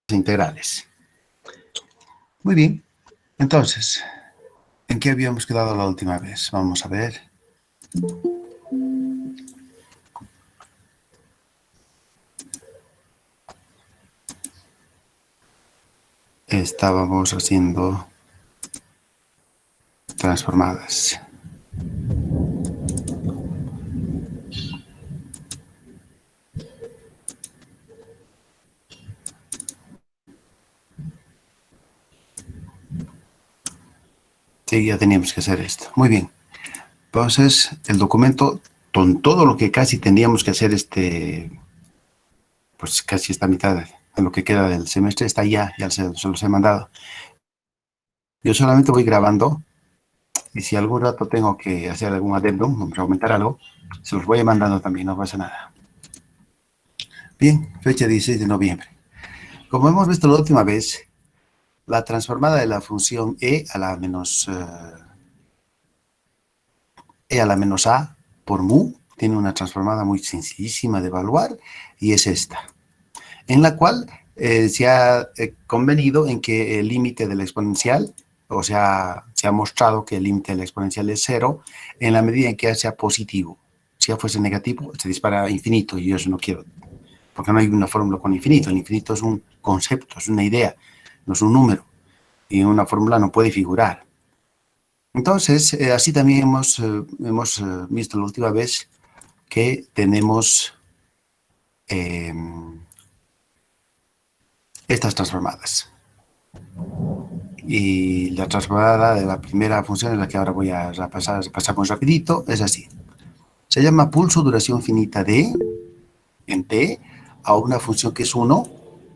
integrales. Muy bien, entonces, ¿en qué habíamos quedado la última vez? Vamos a ver. Estábamos haciendo transformadas. Sí, ya teníamos que hacer esto. Muy bien. Entonces, el documento, con todo lo que casi tendríamos que hacer pues casi esta mitad de lo que queda del semestre, está ya se los he mandado. Yo solamente voy grabando y si algún rato tengo que hacer algún adendum, aumentar algo, se los voy mandando también, no pasa nada. Bien, fecha 16 de noviembre. Como hemos visto la última vez, la transformada de la función e a la menos a por mu tiene una transformada muy sencillísima de evaluar y es esta, en la cual se ha convenido en que el límite de la exponencial, o sea, se ha mostrado que el límite de la exponencial es 0 en la medida en que sea positivo. Si ya fuese negativo, se dispara a infinito y yo eso no quiero, porque no hay una fórmula con infinito. El infinito es un concepto, es una idea, no es un número, y una fórmula no puede figurar. Entonces, así también hemos visto la última vez que tenemos estas transformadas. Y la transformada de la primera función, es la que ahora voy a pasamos rapidito, es así. Se llama pulso duración finita de, en t, a una función que es 1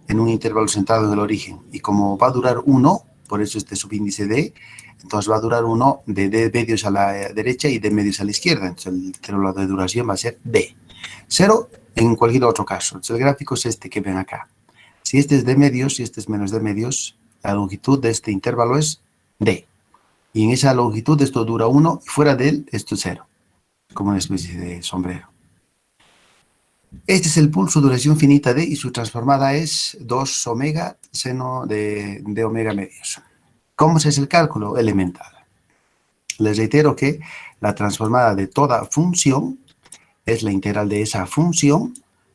en un intervalo centrado en el origen. Y como va a durar 1, por eso este subíndice d, entonces va a durar 1 de d medios a la derecha y d medios a la izquierda. Entonces el intervalo de duración va a ser d. 0 en cualquier otro caso. Entonces el gráfico es este que ven acá. Si este es d medios y este es menos d medios, la longitud de este intervalo es d. Y en esa longitud esto dura 1 y fuera de él esto es 0. Como una especie de sombrero. Este es el pulso duración finita d y su transformada es 2 omega seno de omega medios. ¿Cómo se hace el cálculo? Elemental. Les reitero que la transformada de toda función es la integral de esa función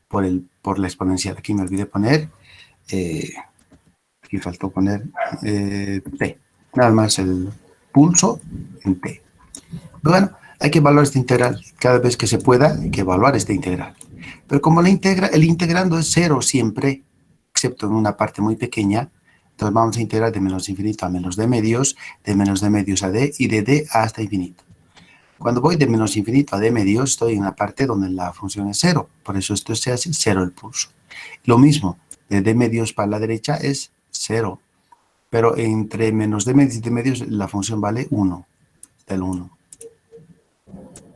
por la exponencial. Aquí me olvidé poner, aquí faltó poner t. Nada más el pulso en t. Pero bueno, hay que evaluar esta integral. Cada vez que se pueda, hay que evaluar esta integral. Pero como el integrando es 0 siempre, excepto en una parte muy pequeña, entonces vamos a integrar de menos infinito a menos d medios, de menos d medios a d y de d hasta infinito. Cuando voy de menos infinito a d medios, estoy en la parte donde la función es 0. Por eso esto se hace 0 el pulso. Lo mismo, de d medios para la derecha es 0. Pero entre menos d medios y d medios la función vale 1, del 1.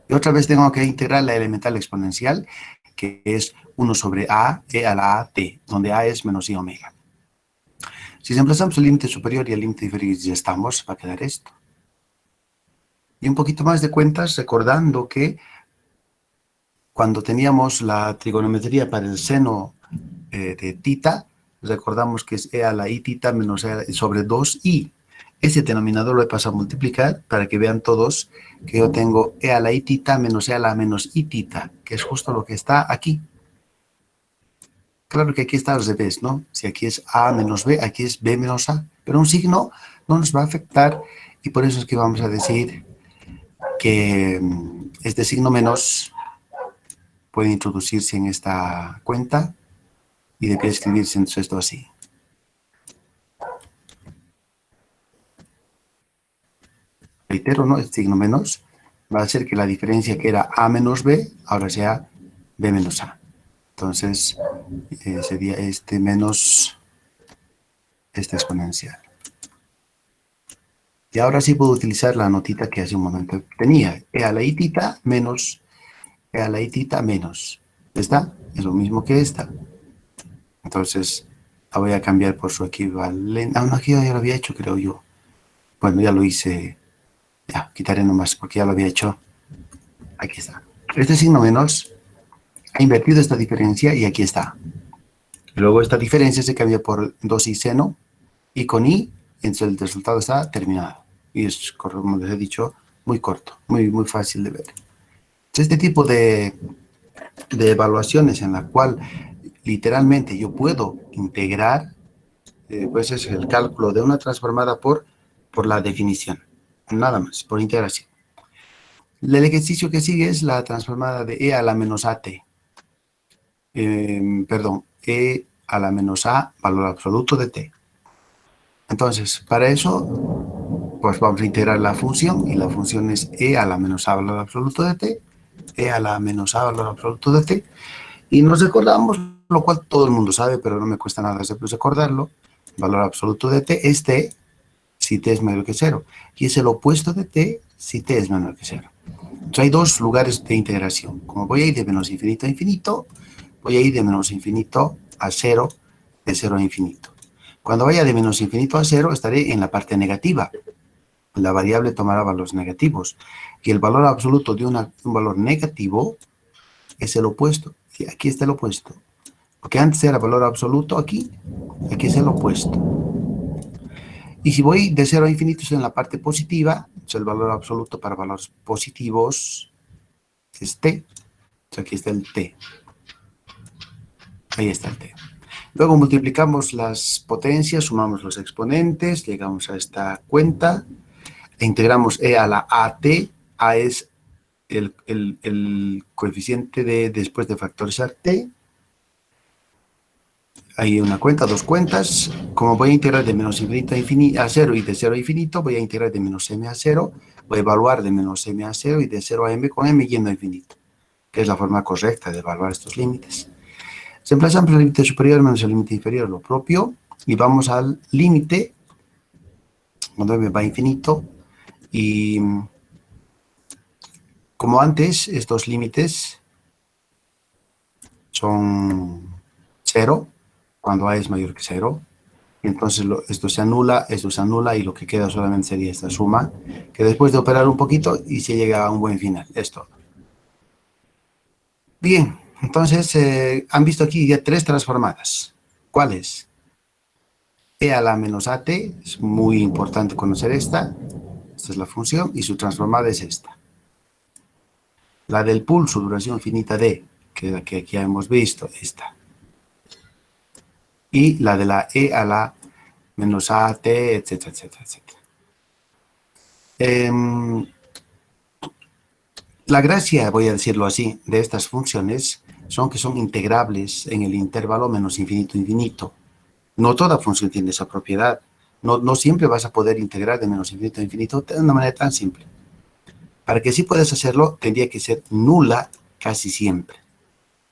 Y otra vez tengo que integrar la elemental exponencial, que es 1 sobre a, e a la a, t, donde a es menos i omega. Si reemplazamos el límite superior y el límite inferior y ya estamos, va a quedar esto. Y un poquito más de cuentas, recordando que cuando teníamos la trigonometría para el seno de tita, recordamos que es e a la i tita menos e sobre 2i. Ese denominador lo he pasado a multiplicar para que vean todos que yo tengo e a la i tita menos e a la menos i tita, que es justo lo que está aquí. Claro que aquí está al revés, ¿no? Si aquí es a menos b, aquí es b menos a, pero un signo no nos va a afectar y por eso es que vamos a decir que este signo menos puede introducirse en esta cuenta y debería escribirse entonces esto así. Reitero, ¿no? El signo menos va a hacer que la diferencia que era a menos b, ahora sea b menos a. Entonces, sería este menos esta exponencial. Y ahora sí puedo utilizar la notita que hace un momento tenía. E a la i tita menos e a la i tita menos. ¿Está? Es lo mismo que esta. Entonces, la voy a cambiar por su equivalente. Ah, no, aquí ya lo había hecho, creo yo. Bueno, ya lo hice. Ya, quitaré nomás porque ya lo había hecho. Aquí está. Este signo menos ha invertido esta diferencia y aquí está. Y luego esta diferencia se cambia por 2i seno, y con i, entonces el resultado está terminado. Y es, como les he dicho, muy corto, muy fácil de ver. Este tipo de evaluaciones en la cual literalmente yo puedo integrar, pues es el cálculo de una transformada por la definición, nada más, por integración. El ejercicio que sigue es la transformada de e a la menos at. Perdón, e a la menos a, valor absoluto de t. Entonces, para eso, pues vamos a integrar la función, y la función es e a la menos a, valor absoluto de t, e a la menos a, valor absoluto de t, y nos recordamos, lo cual todo el mundo sabe, pero no me cuesta nada recordarlo, valor absoluto de t es t si t es mayor que 0, y es el opuesto de t si t es menor que 0. Entonces hay dos lugares de integración. Como voy a ir de menos infinito a infinito, voy a ir de menos infinito a 0, de 0 a infinito. Cuando vaya de menos infinito a 0, estaré en la parte negativa. La variable tomará valores negativos. Y el valor absoluto de un valor negativo es el opuesto. Y aquí está el opuesto. Porque antes era valor absoluto, aquí es el opuesto. Y si voy de 0 a infinito, estoy en la parte positiva. Entonces el valor absoluto para valores positivos es t. Entonces aquí está el t. Ahí está el t. Luego multiplicamos las potencias, sumamos los exponentes, llegamos a esta cuenta, e integramos e a la at. A es el coeficiente de después de factorizar t. Hay una cuenta, dos cuentas. Como voy a integrar de menos infinito a 0 y de 0 a infinito, voy a integrar de menos m a 0, voy a evaluar de menos m a 0 y de 0 a m con m yendo a infinito, que es la forma correcta de evaluar estos límites. Se emplazan el límite superior menos el límite inferior, lo propio, y vamos al límite, cuando m va a infinito, y como antes, estos límites son 0, cuando a es mayor que 0, entonces esto se anula, y lo que queda solamente sería esta suma, que después de operar un poquito y se llega a un buen final. Esto. Bien, entonces han visto aquí ya tres transformadas. ¿Cuáles? E a la menos at, es muy importante conocer esta. Esta es la función y su transformada es esta. La del pulso, duración finita d, que es la que aquí ya hemos visto, esta. Y la de la e a la menos at, etcétera, etcétera, etcétera. La gracia, voy a decirlo así, de estas funciones son que son integrables en el intervalo menos infinito infinito. No toda función tiene esa propiedad. No siempre vas a poder integrar de menos infinito a infinito de una manera tan simple. Para que sí puedas hacerlo, tendría que ser nula casi siempre.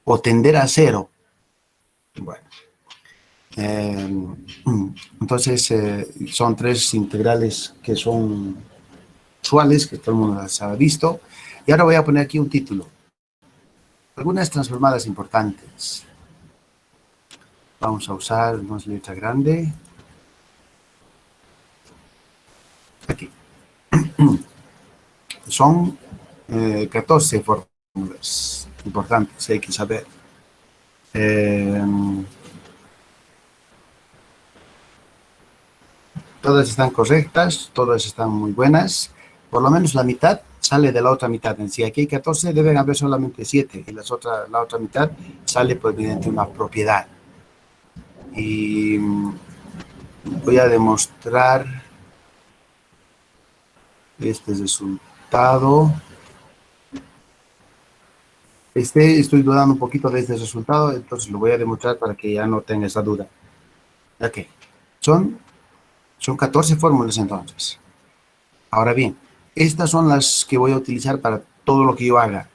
O tender a 0. Bueno. Entonces, son tres integrales que son usuales, que todo el mundo las ha visto. Y ahora voy a poner aquí un título. Algunas transformadas importantes. Vamos a usar una letra grande. Aquí. Son 14 fórmulas importantes, hay que saber. Todas están correctas, todas están muy buenas. Por lo menos la mitad sale de la otra mitad. Si aquí hay 14, deben haber solamente 7. Y la otra mitad sale pues mediante una propiedad. Y voy a demostrar este resultado. Estoy dudando un poquito de este resultado, entonces lo voy a demostrar para que ya no tenga esa duda. Ok. Son 14 fórmulas entonces. Ahora bien, estas son las que voy a utilizar para todo lo que yo haga.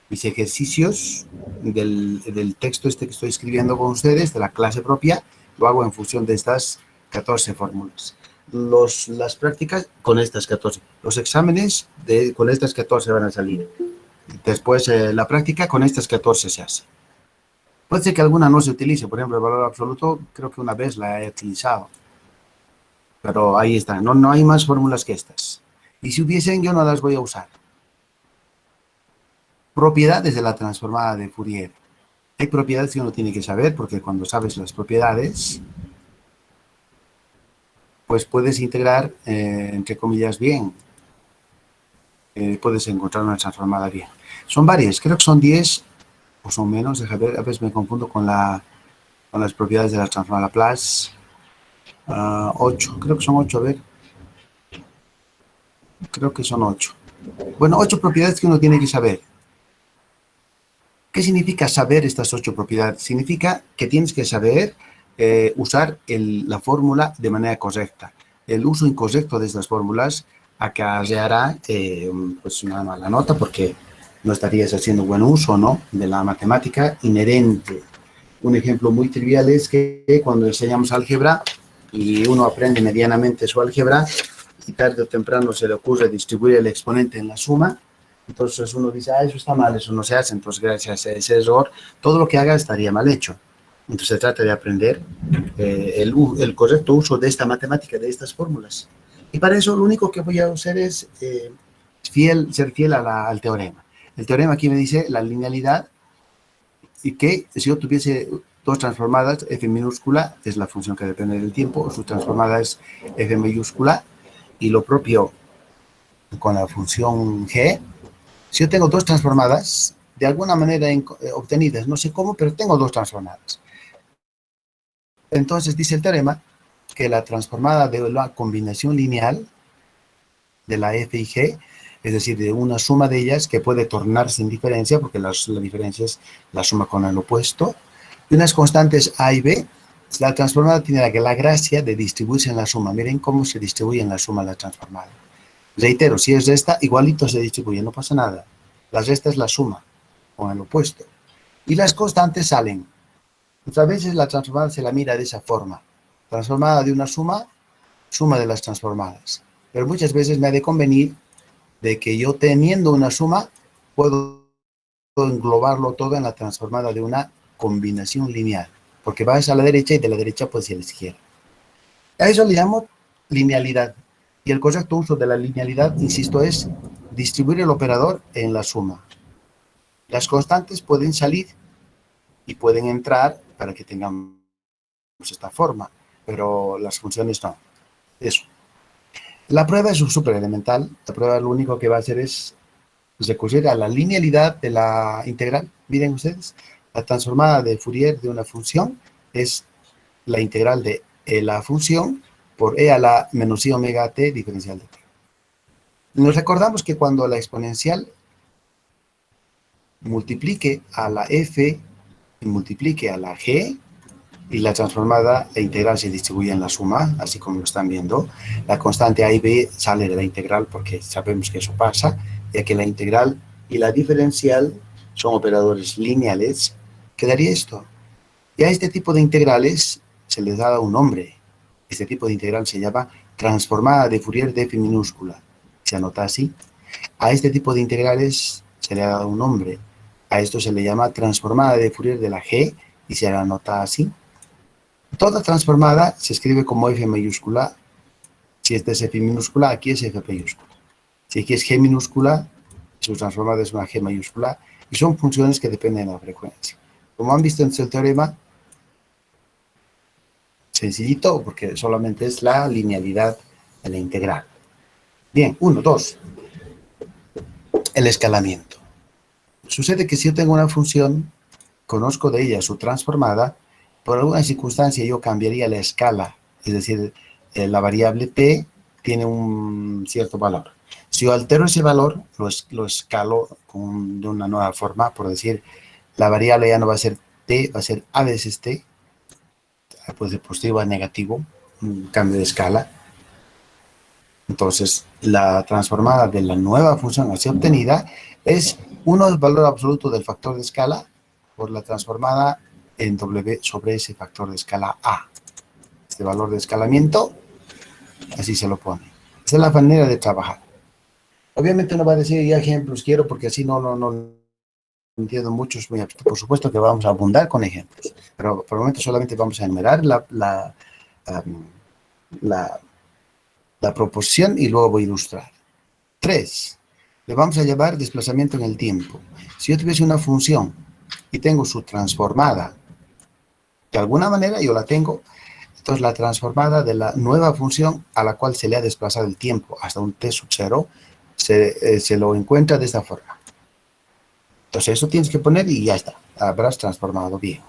Mis ejercicios del texto que estoy escribiendo con ustedes, de la clase propia, lo hago en función de estas 14 fórmulas. Las prácticas con estas 14. Los exámenes con estas 14 van a salir. Después la práctica con estas 14 se hace. Puede ser que alguna no se utilice, por ejemplo, el valor absoluto, creo que una vez la he utilizado. Pero ahí está, no hay más fórmulas que estas. Y si hubiesen, yo no las voy a usar. Propiedades de la transformada de Fourier. Hay propiedades que uno tiene que saber, porque cuando sabes las propiedades, pues puedes integrar, entre comillas, bien. Puedes encontrar una transformada bien. Son varias, creo que son 10 o son menos, deja ver, a veces me confundo con las propiedades de la transformada Laplace. 8, creo que son 8, a ver. Creo que son 8. Bueno, 8 propiedades que uno tiene que saber. ¿Qué significa saber estas 8 propiedades? Significa que tienes que saber usar la fórmula de manera correcta. El uso incorrecto de estas fórmulas acarreará pues una mala nota porque no estarías haciendo buen uso, ¿no?, de la matemática inherente. Un ejemplo muy trivial es que cuando enseñamos álgebra y uno aprende medianamente su álgebra y tarde o temprano se le ocurre distribuir el exponente en la suma, entonces uno dice, eso está mal, eso no se hace. Entonces, gracias a ese error, todo lo que haga estaría mal hecho. Entonces, se trata de aprender el correcto uso de esta matemática, de estas fórmulas. Y para eso, lo único que voy a hacer es ser fiel al teorema. El teorema aquí me dice la linealidad y que si yo tuviese dos transformadas, f minúscula es la función que depende del tiempo, su transformada es f mayúscula, y lo propio con la función g. Si yo tengo dos transformadas, de alguna manera obtenidas, no sé cómo, pero tengo dos transformadas. Entonces dice el teorema que la transformada de la combinación lineal de la f y g, es decir, de una suma de ellas que puede tornarse en diferencia, porque la diferencia es la suma con el opuesto, y unas constantes a y b, la transformada tiene la gracia de distribuirse en la suma. Miren cómo se distribuye en la suma la transformada. Reitero, si es resta, igualito se distribuye, no pasa nada. La resta es la suma, con el opuesto. Y las constantes salen. Otras veces la transformada se la mira de esa forma. Transformada de una suma, suma de las transformadas. Pero muchas veces me ha de convenir de que yo teniendo una suma, puedo englobarlo todo en la transformada de una combinación lineal. Porque vas a la derecha y de la derecha puedes ir a la izquierda. A eso le llamo linealidad. Y el correcto uso de la linealidad, insisto, es distribuir el operador en la suma. Las constantes pueden salir y pueden entrar para que tengamos esta forma, pero las funciones no. Eso. La prueba es súper elemental. La prueba lo único que va a hacer es recurrir a la linealidad de la integral. Miren ustedes, la transformada de Fourier de una función es la integral de la función por e a la menos i omega t diferencial de t. Nos recordamos que cuando la exponencial multiplique a la f y multiplique a la g, y la transformada, la integral se distribuye en la suma, así como lo están viendo, la constante a y b sale de la integral porque sabemos que eso pasa, ya que la integral y la diferencial son operadores lineales, quedaría esto. Y a este tipo de integrales se les da un nombre. Este tipo de integral se llama transformada de Fourier de f minúscula. Se anota así. A este tipo de integrales se le ha dado un nombre. A esto se le llama transformada de Fourier de la g y se anota así. Toda transformada se escribe como f mayúscula. Si esta es f minúscula, aquí es f mayúscula. Si aquí es g minúscula, su transformada es una g mayúscula. Y son funciones que dependen de la frecuencia. Como han visto en el teorema, sencillito, porque solamente es la linealidad de la integral. Bien, 1, 2. El escalamiento. Sucede que si yo tengo una función, conozco de ella su transformada, por alguna circunstancia yo cambiaría la escala, es decir, la variable t tiene un cierto valor. Si yo altero ese valor, lo escalo de una nueva forma, por decir, la variable ya no va a ser t, va a ser a veces t, puede ser positivo o negativo, un cambio de escala. Entonces, la transformada de la nueva función así obtenida es 1 del valor absoluto del factor de escala por la transformada en W sobre ese factor de escala A. Este valor de escalamiento, así se lo pone. Esa es la manera de trabajar. Obviamente no va a decir ya ejemplos quiero porque así no entiendo muchos. Por supuesto que vamos a abundar con ejemplos, pero por el momento solamente vamos a enumerar la proposición y luego voy a ilustrar. 3. Le vamos a llamar desplazamiento en el tiempo. Si yo tuviese una función y tengo su transformada. De alguna manera yo la tengo. Entonces la transformada de la nueva función a la cual se le ha desplazado el tiempo hasta un t sub 0 se lo encuentra de esta forma. Entonces eso tienes que poner y ya está. Habrás transformado bien.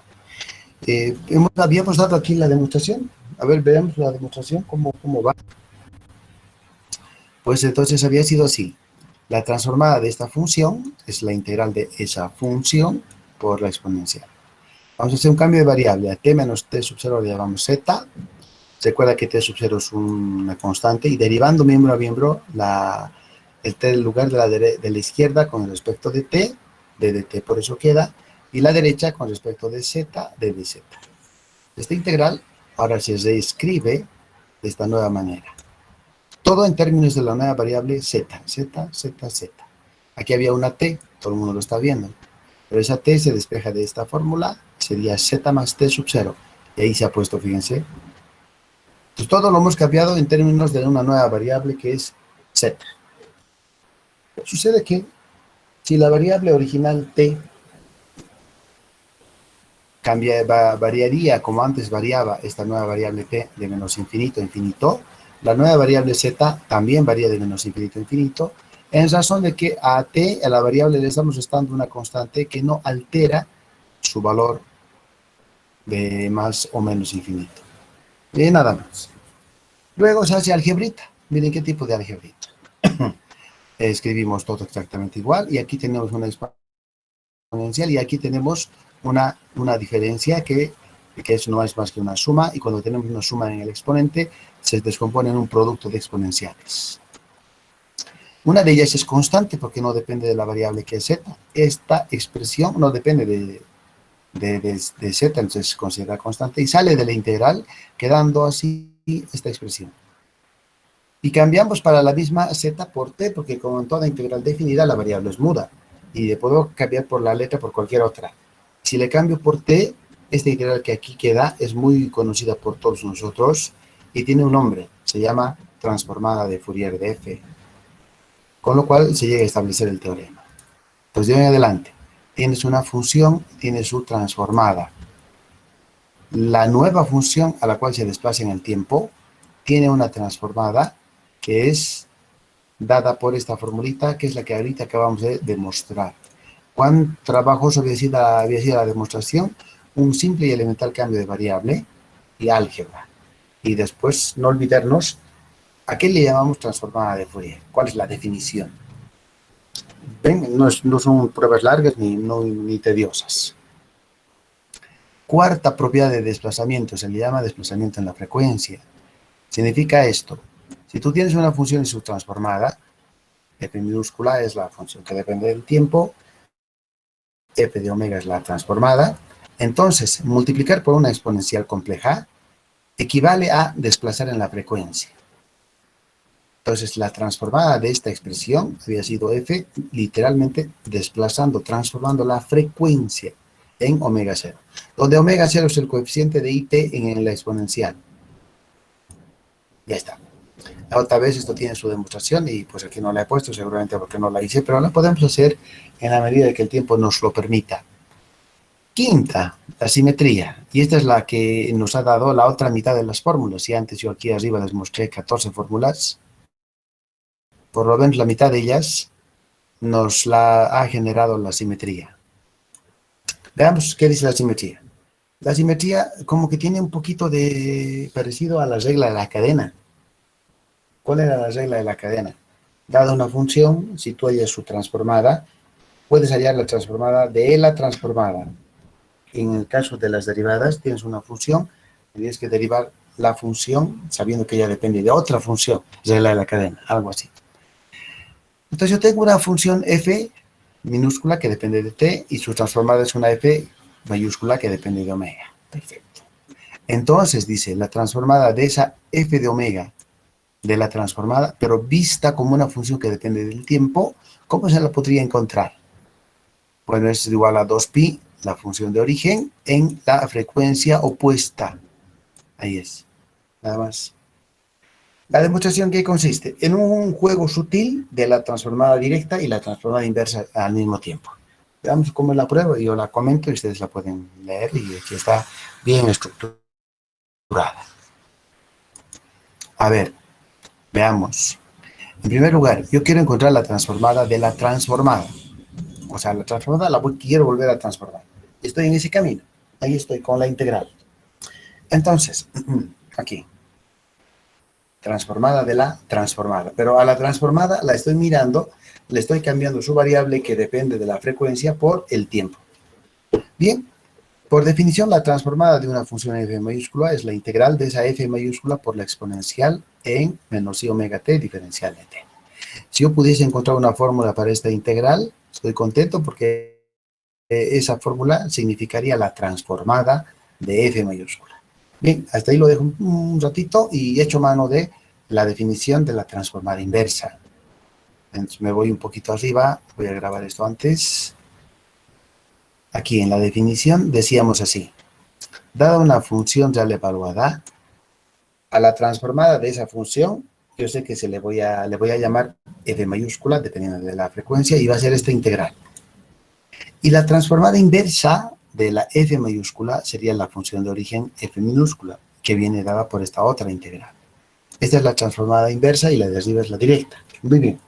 Habíamos dado aquí la demostración. A ver, veamos la demostración, cómo va. Pues entonces había sido así. La transformada de esta función es la integral de esa función por la exponencial. Vamos a hacer un cambio de variable. A t menos t sub 0 le llamamos z. Recuerda que t sub 0 es una constante y derivando miembro a miembro el t del lugar de la izquierda con respecto de t, de dt por eso queda, y la derecha con respecto de z, de dz. Esta integral ahora se reescribe de esta nueva manera. Todo en términos de la nueva variable z, z, z, z. Aquí había una t, todo el mundo lo está viendo. Pero esa t se despeja de esta fórmula, sería z más t sub 0. Y ahí se ha puesto, fíjense. Entonces todo lo hemos cambiado en términos de una nueva variable que es z. Sucede que si la variable original t variaría como antes variaba esta nueva variable t de menos infinito a infinito, la nueva variable z también varía de menos infinito a infinito, en razón de que a t, a la variable, le estamos restando una constante que no altera su valor de más o menos infinito. Y nada más. Luego se hace algebrita. Miren qué tipo de algebrita. Escribimos todo exactamente igual y aquí tenemos una exponencial y aquí tenemos una diferencia que eso no es más que una suma, y cuando tenemos una suma en el exponente se descompone en un producto de exponenciales. Una de ellas es constante porque no depende de la variable que es z. Esta expresión no depende de z, entonces se considera constante y sale de la integral, quedando así esta expresión. Y cambiamos para la misma z por t, porque como en toda integral definida, la variable es muda. Y le puedo cambiar por la letra por cualquier otra. Si le cambio por t, esta integral que aquí queda es muy conocida por todos nosotros y tiene un nombre. Se llama transformada de Fourier de f. Con lo cual se llega a establecer el teorema. Pues de hoy en adelante, tienes una función, tiene su transformada. La nueva función a la cual se desplaza en el tiempo tiene una transformada que es dada por esta formulita, que es la que ahorita acabamos de demostrar. ¿Cuán trabajoso había sido la demostración? Un simple y elemental cambio de variable y álgebra. Y después, no olvidarnos, ¿a qué le llamamos transformada de Fourier? ¿Cuál es la definición? ¿Ven? No son pruebas largas ni tediosas. Cuarta propiedad de desplazamiento, se le llama desplazamiento en la frecuencia. Significa esto: si tú tienes una función y su transformada, f minúscula es la función que depende del tiempo, f de omega es la transformada, entonces multiplicar por una exponencial compleja equivale a desplazar en la frecuencia. Entonces la transformada de esta expresión había sido f, literalmente desplazando, transformando la frecuencia en omega 0, donde omega 0 es el coeficiente de it en la exponencial. Ya está. La otra vez esto tiene su demostración y pues aquí no la he puesto seguramente porque no la hice, pero la podemos hacer en la medida de que el tiempo nos lo permita. Quinta, la simetría. Y esta es la que nos ha dado la otra mitad de las fórmulas. Y antes yo aquí arriba les mostré 14 fórmulas. Por lo menos la mitad de ellas nos la ha generado la simetría. Veamos qué dice la simetría. La simetría como que tiene un poquito de parecido a la regla de la cadena. ¿Cuál era la regla de la cadena? Dada una función, si tú hallas su transformada, puedes hallar la transformada de la transformada. En el caso de las derivadas, tienes una función, tienes que derivar la función sabiendo que ella depende de otra función, regla de la cadena, algo así. Entonces yo tengo una función f minúscula que depende de t y su transformada es una f mayúscula que depende de omega. Perfecto. Entonces dice, la transformada de esa f de omega de la transformada, pero vista como una función que depende del tiempo, ¿cómo se la podría encontrar? Bueno, es igual a 2pi, la función de origen, en la frecuencia opuesta. Ahí es, nada más. La demostración, ¿qué consiste? En un juego sutil de la transformada directa y la transformada inversa al mismo tiempo. Veamos cómo es la prueba, yo la comento y ustedes la pueden leer y aquí está bien estructurada. A ver, veamos. En primer lugar, yo quiero encontrar la transformada de la transformada. O sea, la transformada quiero volver a transformar. Estoy en ese camino. Ahí estoy con la integral. Entonces, aquí. Transformada de la transformada. Pero a la transformada la estoy mirando, le estoy cambiando su variable que depende de la frecuencia por el tiempo. Bien, por definición, la transformada de una función f mayúscula es la integral de esa f mayúscula por la exponencial en menos i omega t diferencial de t. Si yo pudiese encontrar una fórmula para esta integral, estoy contento porque esa fórmula significaría la transformada de f mayúscula. Bien, hasta ahí lo dejo un ratito y echo mano de la definición de la transformada inversa. Entonces me voy un poquito arriba, voy a grabar esto antes. Aquí en la definición decíamos así. Dada una función real evaluada, a la transformada de esa función, yo sé que le voy a llamar f mayúscula, dependiendo de la frecuencia, y va a ser esta integral. Y la transformada inversa de la f mayúscula sería la función de origen f minúscula, que viene dada por esta otra integral. Esta es la transformada inversa y la de arriba es la directa. Muy bien.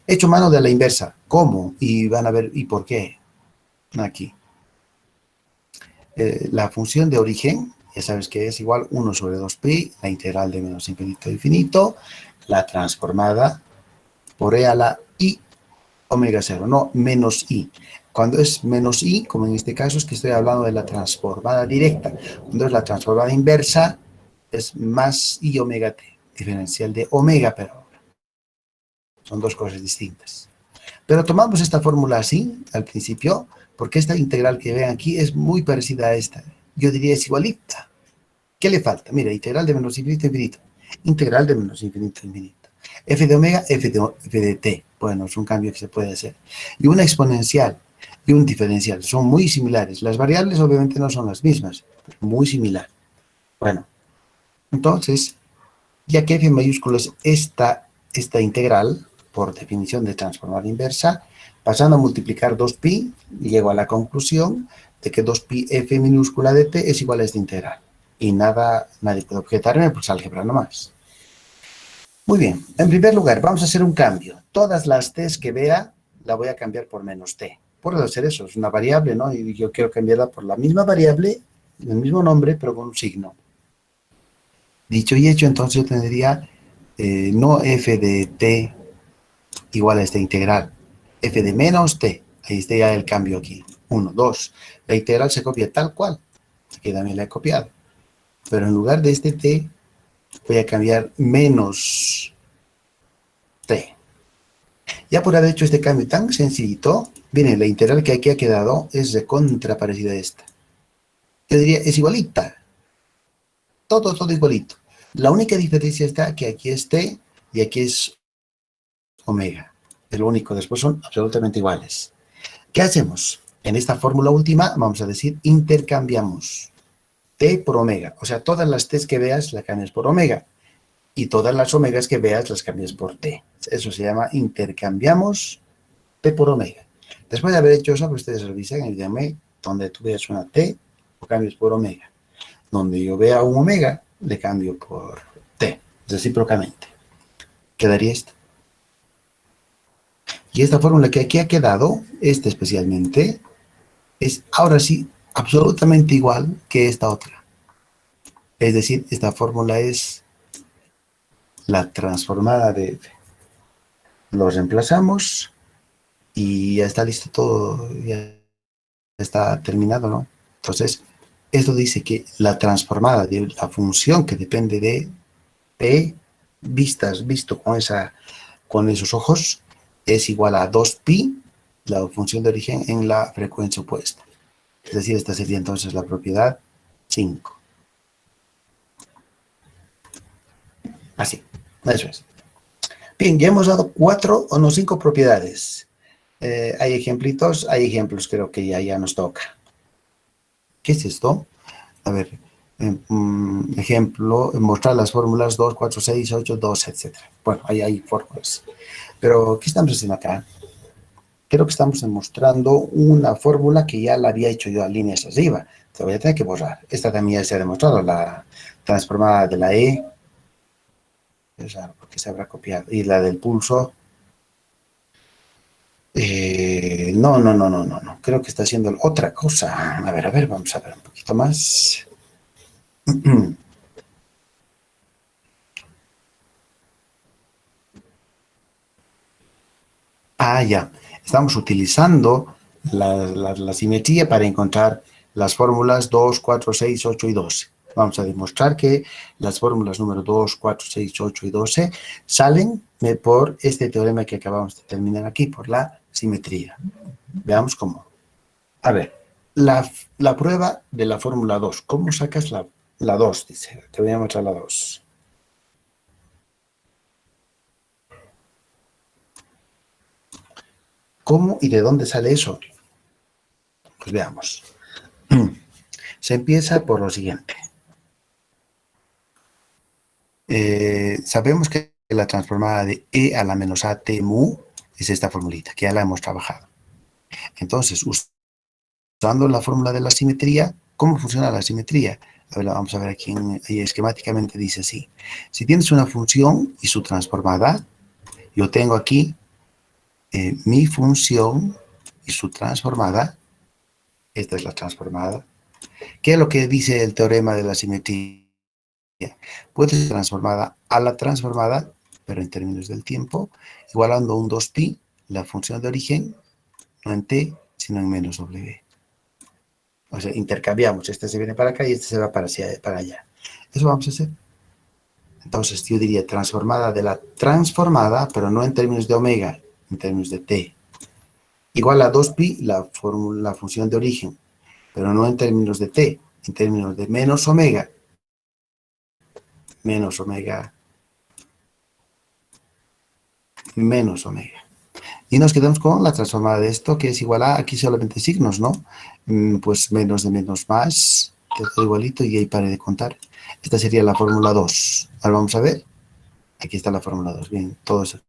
He hecho mano de la inversa. ¿Cómo? Y van a ver, ¿y por qué? Aquí. La función de origen, ya sabes que es igual 1 sobre 2pi, la integral de menos infinito a infinito, la transformada por e a la i omega 0, no menos i. Cuando es menos i, como en este caso, es que estoy hablando de la transformada directa. Cuando es la transformada inversa, es más i omega t, diferencial de omega, pero son dos cosas distintas. Pero tomamos esta fórmula así, al principio, porque esta integral que ven aquí es muy parecida a esta. Yo diría es igualita. ¿Qué le falta? Mira, integral de menos infinito a infinito. Integral de menos infinito a infinito. F de omega, f de t. Bueno, es un cambio que se puede hacer. Y una exponencial y un diferencial son muy similares. Las variables obviamente no son las mismas, pero muy similar. Bueno, entonces, ya que f mayúsculo es esta integral, por definición de transformada inversa, pasando a multiplicar 2pi, llego a la conclusión de que 2pi f minúscula de t es igual a esta integral. Y nadie puede objetarme, pues álgebra nomás. Muy bien, en primer lugar, vamos a hacer un cambio. Todas las t's que vea, la voy a cambiar por menos t. Puedo hacer eso, es una variable, ¿no? Y yo quiero cambiarla por la misma variable, el mismo nombre, pero con un signo. Dicho y hecho, entonces yo tendría no f de t igual a esta integral, f de menos t. Ahí está ya el cambio aquí. 1, 2. La integral se copia tal cual. Aquí también la he copiado. Pero en lugar de este t, voy a cambiar menos t. Ya por haber hecho este cambio tan sencillito, miren, la integral que aquí ha quedado es de contraparecida a esta. Yo diría, es igualita. Todo igualito. La única diferencia está que aquí es t y aquí es omega. Es lo único. Después son absolutamente iguales. ¿Qué hacemos? En esta fórmula última vamos a decir intercambiamos t por omega. O sea, todas las t's que veas las cambias por omega. Y todas las omegas que veas las cambias por t. Eso se llama intercambiamos t por omega. Después de haber hecho eso, pues ustedes revisan y díganme donde tú veas una t, lo cambias por omega. Donde yo vea un omega, le cambio por t, recíprocamente. Quedaría esto. Y esta fórmula que aquí ha quedado, esta especialmente, es ahora sí absolutamente igual que esta otra. Es decir, esta fórmula es la transformada de f. Lo reemplazamos y ya está listo todo, ya está terminado, ¿no? Entonces, esto dice que la transformada de la función que depende de p, visto con esos ojos, es igual a 2pi, la función de origen en la frecuencia opuesta. Es decir, esta sería entonces la propiedad 5. Así, eso es. Bien, ya hemos dado 4 o no 5 propiedades. Hay ejemplitos, hay ejemplos, creo que ya nos toca. ¿Qué es esto? A ver, ejemplo, mostrar las fórmulas 2, 4, 6, 8, 2, etc. Bueno, ahí hay fórmulas. Pero, ¿qué estamos haciendo acá? creo que estamos demostrando una fórmula que ya la había hecho yo a líneas arriba. Te voy a tener que borrar. Esta también ya se ha demostrado, la transformada de la E. Es raro porque se habrá copiado. Y la del pulso. No. Creo que está haciendo otra cosa. A ver, vamos a ver un poquito más. Ya. Estamos utilizando la simetría para encontrar las fórmulas 2, 4, 6, 8 y 12. Vamos a demostrar que las fórmulas número 2, 4, 6, 8 y 12 salen por este teorema que acabamos de terminar aquí, por la simetría. Veamos cómo. A ver, la prueba de la fórmula 2. ¿Cómo sacas la 2? Dice, te voy a mostrar la 2. ¿Cómo y de dónde sale eso? Pues veamos. Se empieza por lo siguiente. Sabemos que la transformada de e a la menos a t mu es esta formulita, que ya la hemos trabajado. Entonces, usando la fórmula de la simetría, ¿cómo funciona la simetría? A ver, vamos a ver aquí, esquemáticamente dice así. Si tienes una función y su transformada, yo tengo aquí mi función y su transformada. Esta es la transformada. ¿Qué es lo que dice el teorema de la simetría? Puede ser transformada a la transformada, pero en términos del tiempo, igualando un 2pi, la función de origen, no en t, sino en menos w. O sea, intercambiamos, este se viene para acá y este se va para allá. Eso vamos a hacer. Entonces, yo diría transformada de la transformada, pero no en términos de omega, en términos de t. Igual a 2pi, la función de origen, pero no en términos de t, en términos de menos omega, menos omega, menos omega. Y nos quedamos con la transformada de esto, que es igual a, aquí solamente signos, ¿no? Pues menos de menos más, que todo igualito, y ahí pare de contar. Esta sería la fórmula 2. Ahora vamos a ver. Aquí está la fórmula 2. Bien, todo eso.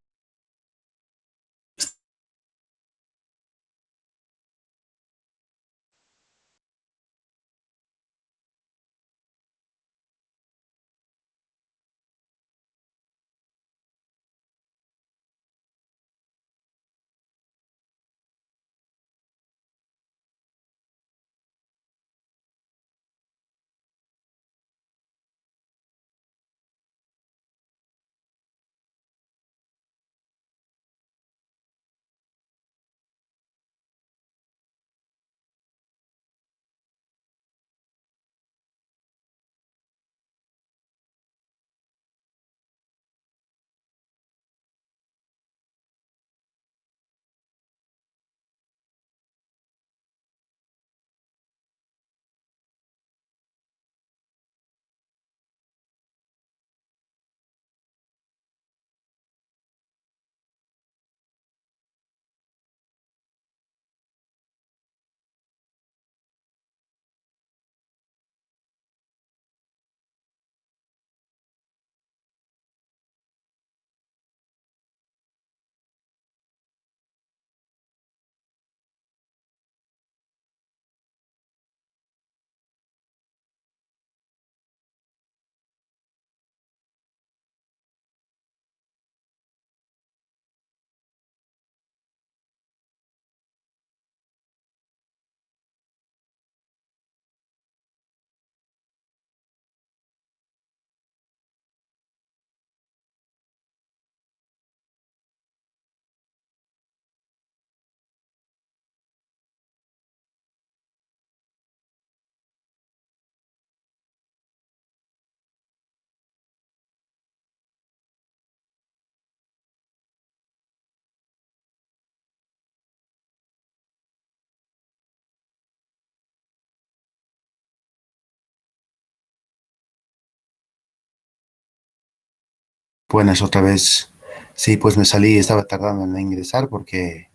Buenas, otra vez. Sí, pues me salí, estaba tardando en ingresar porque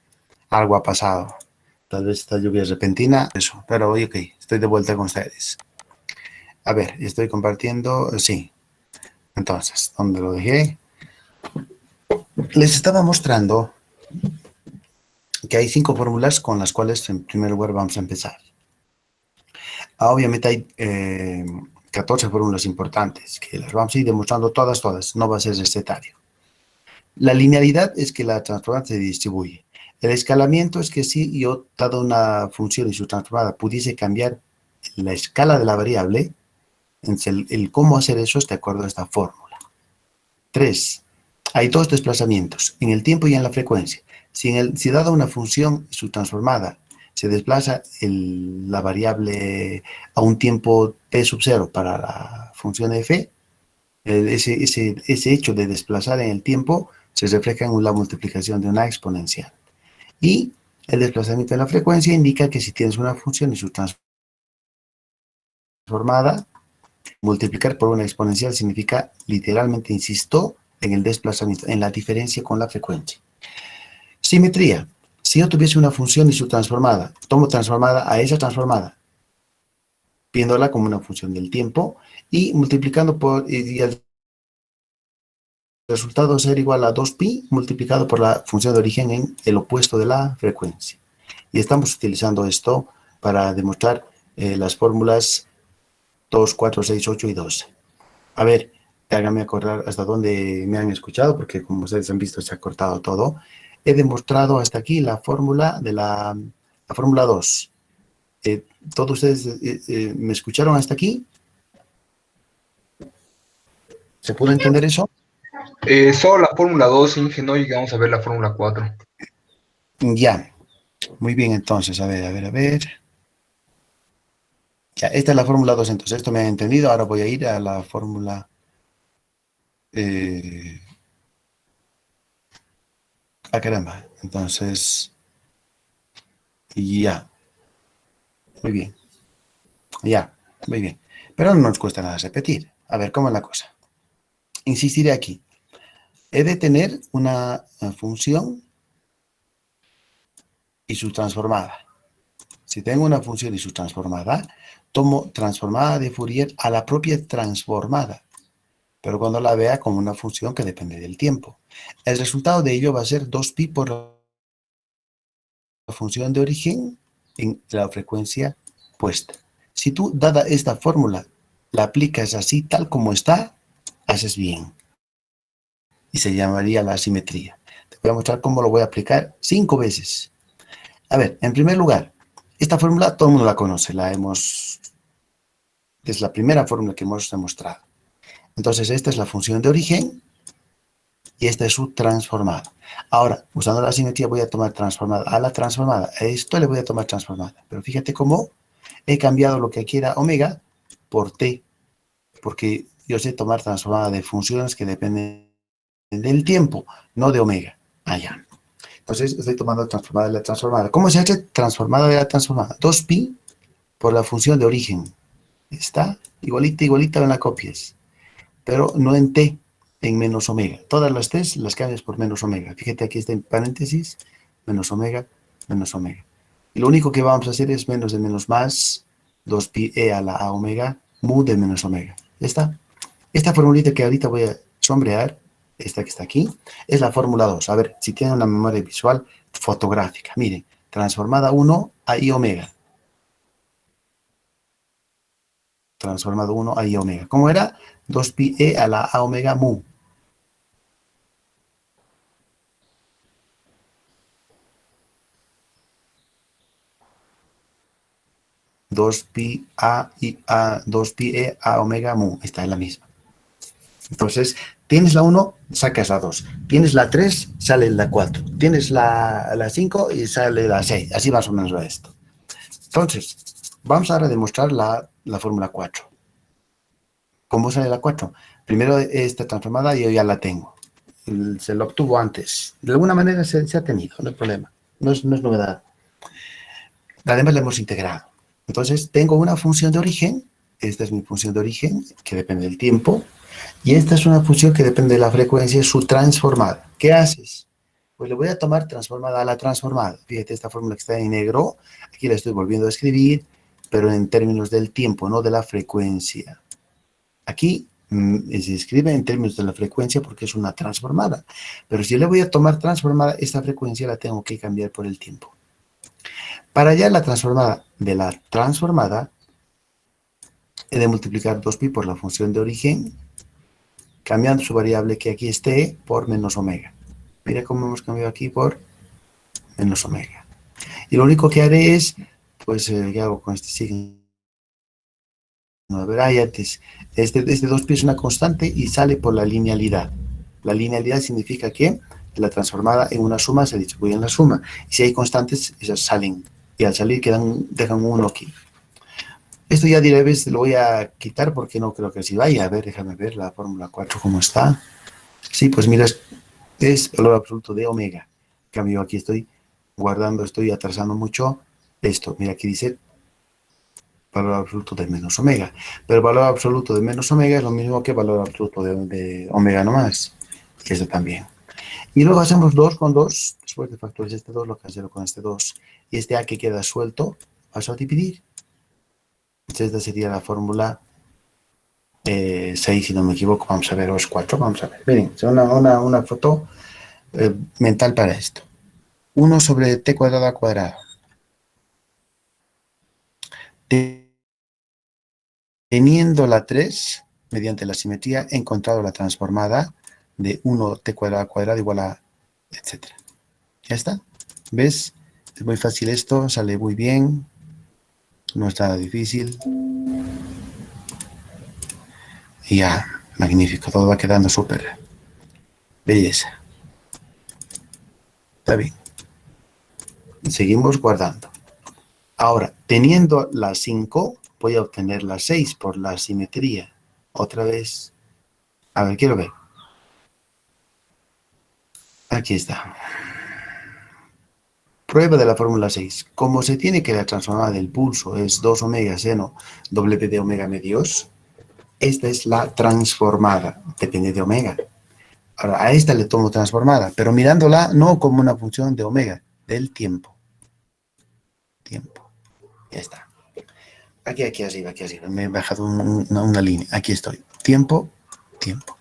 algo ha pasado. Tal vez esta lluvia es repentina, eso. Pero oye, ok, estoy de vuelta con ustedes. A ver, estoy compartiendo, sí. Entonces, ¿dónde lo dejé? Les estaba mostrando que hay 5 fórmulas con las cuales en primer lugar vamos a empezar. Obviamente hay 14 fórmulas importantes, que las vamos a ir demostrando todas, no va a ser recetario. La linealidad es que la transformada se distribuye. El escalamiento es que si yo, dada una función y su transformada, pudiese cambiar la escala de la variable, entonces el cómo hacer eso es de acuerdo a esta fórmula. 3. Hay 2 desplazamientos, en el tiempo y en la frecuencia. Si dada una función y su transformada se desplaza la variable a un tiempo t sub 0 para la función f, ese hecho de desplazar en el tiempo se refleja en la multiplicación de una exponencial. Y el desplazamiento en la frecuencia indica que si tienes una función y su transformada, multiplicar por una exponencial significa, literalmente, insisto, en el desplazamiento, en la diferencia con la frecuencia. Simetría. Si yo tuviese una función y su transformada, tomo transformada a esa transformada, viéndola como una función del tiempo, y multiplicando por, y el resultado ser igual a 2pi multiplicado por la función de origen en el opuesto de la frecuencia. Y estamos utilizando esto para demostrar las fórmulas 2, 4, 6, 8 y 12. A ver, háganme acordar hasta dónde me han escuchado, porque como ustedes han visto se ha cortado todo. He demostrado hasta aquí la fórmula de la fórmula 2. ¿Todos ustedes me escucharon hasta aquí? ¿Se pudo entender eso? Solo la fórmula 2, Inge, no llegamos a ver la fórmula 4. Ya, muy bien entonces, a ver. Ya, esta es la fórmula 2, entonces esto me ha entendido. Ahora voy a ir a la fórmula... caramba, entonces... Ya, muy bien. Ya, muy bien. Pero no nos cuesta nada repetir. A ver, ¿cómo es la cosa? Insistiré aquí. He de tener una función y su transformada. Si tengo una función y su transformada, tomo transformada de Fourier a la propia transformada, pero cuando la vea como una función que depende del tiempo. El resultado de ello va a ser 2pi por la función de origen en la frecuencia puesta. Si tú, dada esta fórmula, la aplicas así, tal como está, haces bien. Y se llamaría la simetría. Te voy a mostrar cómo lo voy a aplicar 5 veces. A ver, en primer lugar, esta fórmula todo el mundo la conoce, es la primera fórmula que hemos demostrado. Entonces, esta es la función de origen y esta es su transformada. Ahora, usando la simetría voy a tomar transformada a la transformada. A esto le voy a tomar transformada. Pero fíjate cómo he cambiado lo que aquí era omega por t, porque yo sé tomar transformada de funciones que dependen del tiempo, no de omega. Allá. Entonces, estoy tomando transformada de la transformada. ¿Cómo se hace transformada de la transformada? 2pi por la función de origen. Está igualita en la copias, pero no en t, en menos omega. Todas las t las cambias por menos omega. Fíjate, aquí está en paréntesis, menos omega, menos omega. Y lo único que vamos a hacer es menos de menos más, 2pi e a la a omega, mu de menos omega. ¿Ya está? Esta formulita que ahorita voy a sombrear, esta que está aquí, es la fórmula 2. A ver, si tienen una memoria visual fotográfica. Miren, transformada 1 a i omega. Transformado 1 a i omega. ¿Cómo era? 2pi e a la a omega mu. Dos pi e a omega mu. Esta es la misma. Entonces, tienes la 1, sacas la 2. Tienes la 3, sale la 4. Tienes la 5 y sale la 6. Así más o menos va esto. Entonces, vamos ahora a demostrar la fórmula 4. ¿Cómo sale la 4? Primero esta transformada yo ya la tengo. Se lo obtuvo antes. De alguna manera se ha tenido, no hay problema. No es novedad. Además la hemos integrado. Entonces, tengo una función de origen. Esta es mi función de origen, que depende del tiempo. Y esta es una función que depende de la frecuencia, su transformada. ¿Qué haces? Pues le voy a tomar transformada a la transformada. Fíjate, esta fórmula que está en negro, aquí la estoy volviendo a escribir, pero en términos del tiempo, no de la frecuencia. Aquí se escribe en términos de la frecuencia porque es una transformada. Pero si yo le voy a tomar transformada, esta frecuencia la tengo que cambiar por el tiempo. Para hallar la transformada de la transformada, he de multiplicar 2pi por la función de origen, cambiando su variable que aquí esté por menos omega. Mira cómo hemos cambiado aquí por menos omega. Y lo único que haré es, pues, ¿qué hago con este signo? A ver, antes, este 2pi es una constante y sale por la linealidad. La linealidad significa que la transformada en una suma se distribuye en la suma. Y si hay constantes, esas salen. Y al salir dejan un 1 aquí. Esto ya diré, ves, lo voy a quitar porque no creo que así vaya. A ver, déjame ver la fórmula 4 cómo está. Sí, pues mira, es valor absoluto de omega. En cambio, aquí estoy guardando, estoy atrasando mucho esto. Mira, aquí dice valor absoluto de menos omega. Pero el valor absoluto de menos omega es lo mismo que valor absoluto de omega nomás. Y eso también. Y luego hacemos 2 con 2. Después de factorizar este 2, lo cancelo con este 2. Y este A que queda suelto, paso a dividir. Entonces esta sería la fórmula 6, si no me equivoco. Vamos a ver, o es 4. Vamos a ver. Miren, es una foto mental para esto. 1 sobre t cuadrado a cuadrado. Teniendo la 3, mediante la simetría, he encontrado la transformada de 1t cuadrado a cuadrado igual a, etcétera. ¿Ya está? ¿Ves? Es muy fácil esto, sale muy bien. No es nada difícil. Y ya, magnífico. Todo va quedando súper. Belleza. Está bien. Seguimos guardando. Ahora, teniendo la 5, voy a obtener la 6 por la simetría. Otra vez. A ver, quiero ver. Aquí está. Prueba de la fórmula 6. Como se tiene que la transformada del pulso es 2 omega seno W de omega medios, esta es la transformada, depende de omega. Ahora, a esta le tomo transformada, pero mirándola no como una función de omega, del tiempo. Tiempo. Ya está. Aquí arriba, aquí arriba. Me he bajado una línea. Aquí estoy. Tiempo, tiempo.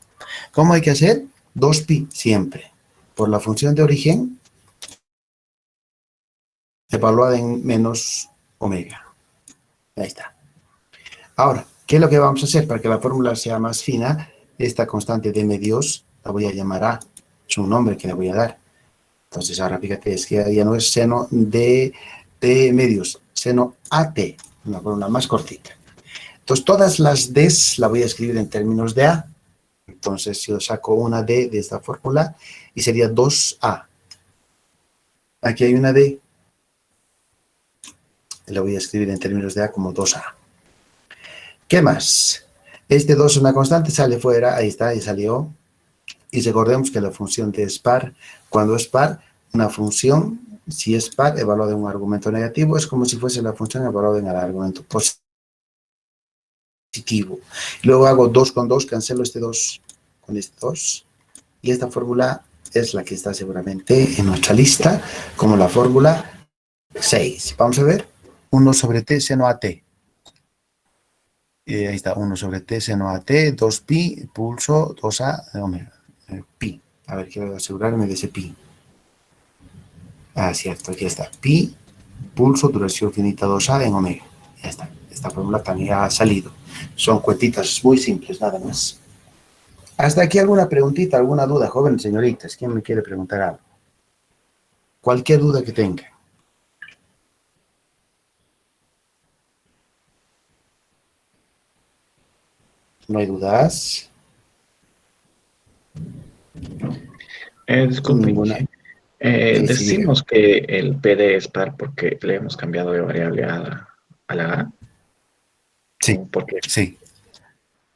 ¿Cómo hay que hacer? 2pi siempre. Por la función de origen, evaluada en menos omega. Ahí está. Ahora, ¿qué es lo que vamos a hacer para que la fórmula sea más fina? Esta constante de medios la voy a llamar A. Es un nombre que le voy a dar. Entonces, ahora fíjate, es que ya no es seno de medios, seno AT, una fórmula más cortita. Entonces, todas las Ds la voy a escribir en términos de A. Entonces, yo saco una D de esta fórmula y sería 2A. Aquí hay una D. La voy a escribir en términos de A como 2A. ¿Qué más? Este 2 es una constante, sale fuera, ahí está, ahí salió. Y recordemos que la función de es par, cuando es par, una función, si es par, evaluada en un argumento negativo, es como si fuese la función evaluada en el argumento positivo. Luego hago 2 con 2, cancelo este 2 con este 2. Y esta fórmula es la que está seguramente en nuestra lista como la fórmula 6. Vamos a ver. 1 sobre t seno a t. Ahí está, 1 sobre t seno a t, 2pi, pulso, 2a de omega. Pi. A ver, quiero asegurarme de ese pi. Ah, cierto, aquí está. Pi, pulso, duración finita 2a en omega. Ya está. Esta fórmula también ha salido. Son cuentitas muy simples, nada más. ¿Hasta aquí alguna preguntita, alguna duda, jóvenes señoritas? ¿Quién me quiere preguntar algo? Cualquier duda que tenga. ¿No hay dudas? Disculpe, Ninguna. decimos que el PD es par porque le hemos cambiado de variable a la A. Sí, ¿Por qué? sí.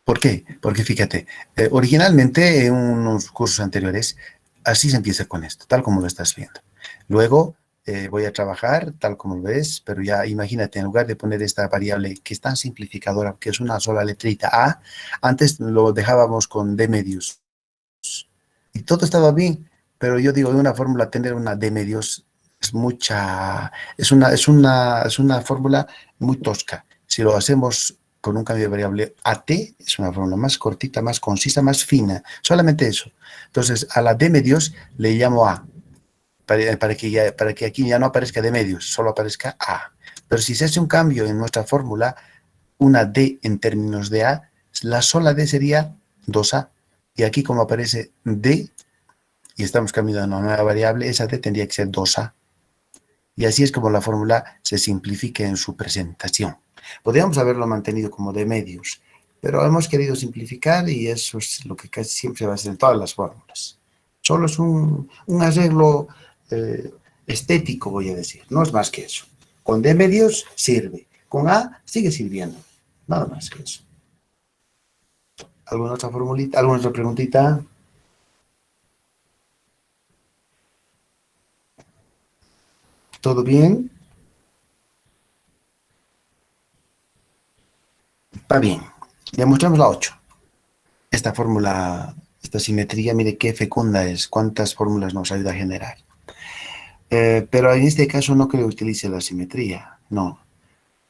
¿Por qué? Porque fíjate, originalmente en unos cursos anteriores, así se empieza con esto, tal como lo estás viendo. Luego voy a trabajar tal como lo ves, pero ya imagínate, en lugar de poner esta variable que es tan simplificadora, que es una sola letrita A, antes lo dejábamos con D medios. Y todo estaba bien, pero yo digo, en una fórmula tener una D medios es mucha, es una fórmula muy tosca. Si lo hacemos con un cambio de variable a t, es una fórmula más cortita, más concisa, más fina, solamente eso. Entonces, a la d medios le llamo a, para que aquí ya no aparezca d medios, solo aparezca a. Pero si se hace un cambio en nuestra fórmula, una d en términos de a, la sola d sería 2a. Y aquí como aparece d, y estamos cambiando a una nueva variable, esa d tendría que ser 2a. Y así es como la fórmula se simplifica en su presentación. Podríamos haberlo mantenido como d medios, pero hemos querido simplificar y eso es lo que casi siempre va a ser en todas las fórmulas. Solo es un arreglo estético, voy a decir, no es más que eso. Con d medios sirve, con a sigue sirviendo, nada más que eso. ¿Alguna otra formulita, alguna otra preguntita? ¿Todo bien? Va bien. Demostramos la 8. Esta fórmula, esta simetría, mire qué fecunda es, cuántas fórmulas nos ayuda a generar. Pero en este caso no creo que utilice la simetría, no.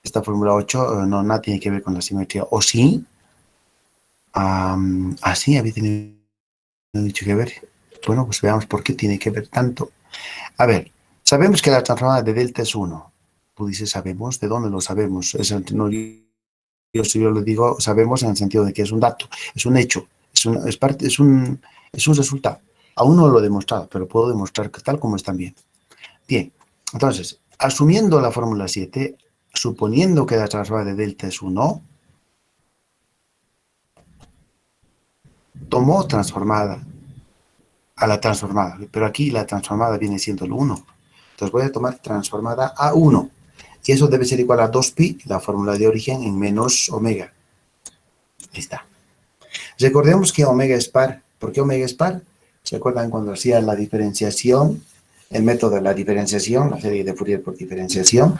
Esta fórmula 8 no, nada tiene que ver con la simetría. ¿O sí? Sí, había tenido dicho que ver. Bueno, pues veamos por qué tiene que ver tanto. A ver, sabemos que la transformada de delta es 1. Tú dices, ¿sabemos? ¿De dónde lo sabemos? No, yo lo digo, sabemos en el sentido de que es un dato, es un hecho, es un resultado. Aún no lo he demostrado, pero puedo demostrar que tal como es también. Bien, entonces, asumiendo la fórmula 7, suponiendo que la transformada de delta es 1, tomó transformada a la transformada, pero aquí la transformada viene siendo el 1. Entonces voy a tomar transformada a 1. Y eso debe ser igual a 2pi, la fórmula de origen, en menos omega. Ahí está. Recordemos que omega es par. ¿Por qué omega es par? ¿Se acuerdan cuando hacía la diferenciación? El método de la diferenciación, la serie de Fourier por diferenciación.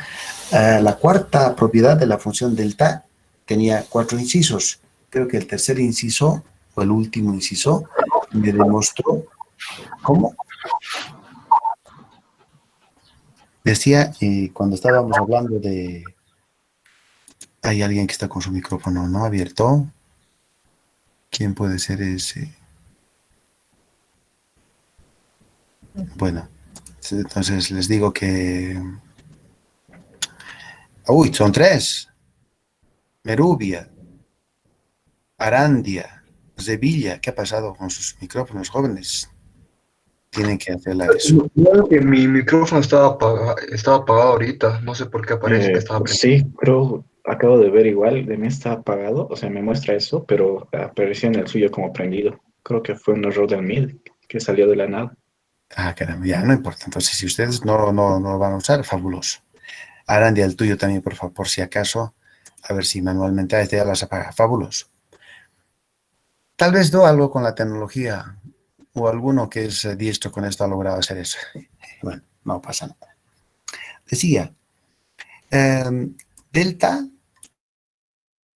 La cuarta propiedad de la función delta tenía 4 incisos. Creo que el tercer inciso, o el último inciso, me demostró cómo. Decía, cuando estábamos hablando de... Hay alguien que está con su micrófono no abierto. ¿Quién puede ser ese? Bueno, entonces les digo que... Uy, son 3. Merubia, Arandia, Sevilla. ¿Qué ha pasado con sus micrófonos, jóvenes? Tienen que hacerla eso. Creo que mi micrófono estaba apagado ahorita. No sé por qué aparece que estaba prendido. Sí, creo, acabo de ver igual, de mí está apagado, o sea, me muestra eso, pero apareció en el suyo como prendido. Creo que fue un error del MID que salió de la nada. Caramba, ya no importa. Entonces, si ustedes no lo van a usar, fabuloso. Arandia, el tuyo también, por favor, por si acaso. A ver si manualmente a este ya las apaga. Fabuloso. Tal vez no algo con la tecnología o alguno que es diestro con esto ha logrado hacer eso. Bueno, no pasa nada. Decía, delta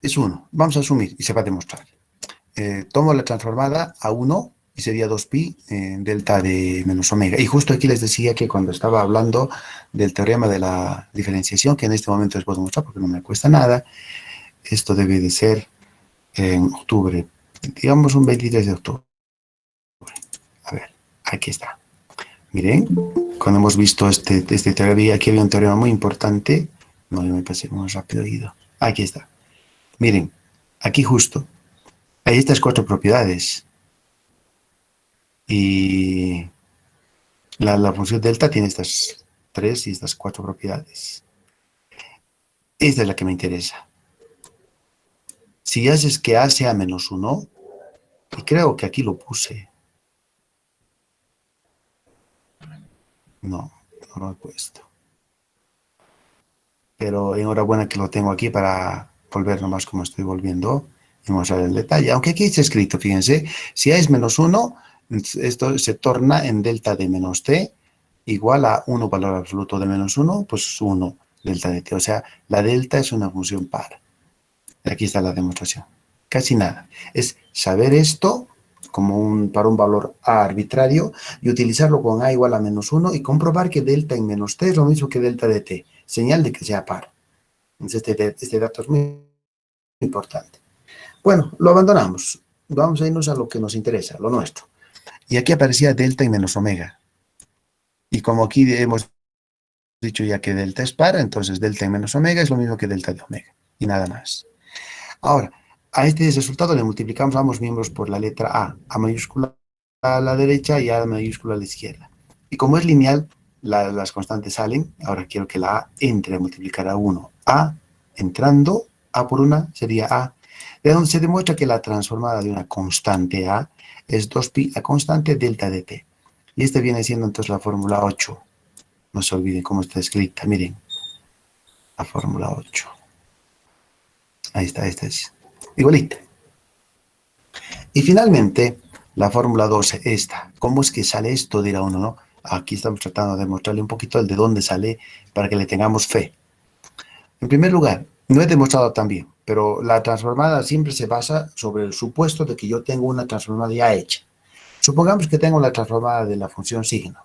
es 1. Vamos a asumir y se va a demostrar. Tomo la transformada a 1 y sería 2pi delta de menos omega. Y justo aquí les decía que cuando estaba hablando del teorema de la diferenciación, que en este momento les puedo mostrar porque no me cuesta nada, esto debe de ser en octubre, digamos un 23 de octubre. A ver, aquí está. Miren, cuando hemos visto este teorema, aquí había un teorema muy importante. No, yo me pasé muy rápido ido. Aquí está. Miren, aquí justo, hay estas 4 propiedades. Y la función delta tiene estas 3 y estas 4 propiedades. Esta es la que me interesa. Si haces que A sea menos 1, y creo que aquí lo puse. No lo he puesto. Pero enhorabuena que lo tengo aquí para volver nomás como estoy volviendo y mostrar el detalle. Aunque aquí está escrito, fíjense, si A es menos 1, esto se torna en delta de menos t igual a 1 valor absoluto de menos 1, pues 1 delta de t. O sea, la delta es una función par. Aquí está la demostración. Casi nada. Es saber esto como para un valor A arbitrario y utilizarlo con A igual a menos 1 y comprobar que delta en menos t es lo mismo que delta de t. Señal de que sea par. Entonces este dato es muy importante. Bueno, lo abandonamos. Vamos a irnos a lo que nos interesa, lo nuestro. Y aquí aparecía delta y menos omega. Y como aquí hemos dicho ya que delta es par, entonces delta y menos omega es lo mismo que delta de omega. Y nada más. Ahora, a este resultado le multiplicamos ambos miembros por la letra A mayúscula a la derecha y A mayúscula a la izquierda. Y como es lineal, las constantes salen. Ahora quiero que la A entre a multiplicar a 1. A entrando, A por una sería A. De donde se demuestra que la transformada de una constante A es 2pi a constante delta de t. Y este viene siendo entonces la fórmula 8. No se olviden cómo está escrita. Miren, la fórmula 8. Ahí está, esta es igualita. Y finalmente, la fórmula 12, esta. ¿Cómo es que sale esto? Dirá uno, ¿no? Aquí estamos tratando de mostrarle un poquito el de dónde sale para que le tengamos fe. En primer lugar, no he demostrado también, pero la transformada siempre se basa sobre el supuesto de que yo tengo una transformada ya hecha. Supongamos que tengo la transformada de la función signo.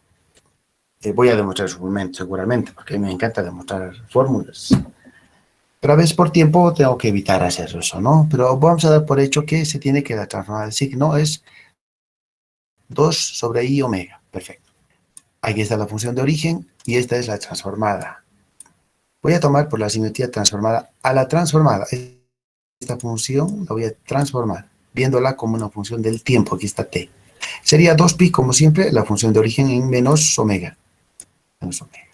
Voy a demostrar su momento, seguramente, porque a mí me encanta demostrar fórmulas. Pero a veces por tiempo tengo que evitar hacer eso, ¿no? Pero vamos a dar por hecho que se tiene que la transformada del signo es 2 sobre i omega. Perfecto. Aquí está la función de origen y esta es la transformada. Voy a tomar por la simetría transformada a la transformada. Esta función la voy a transformar, viéndola como una función del tiempo. Aquí está t. Sería 2pi, como siempre, la función de origen en menos omega. Menos omega.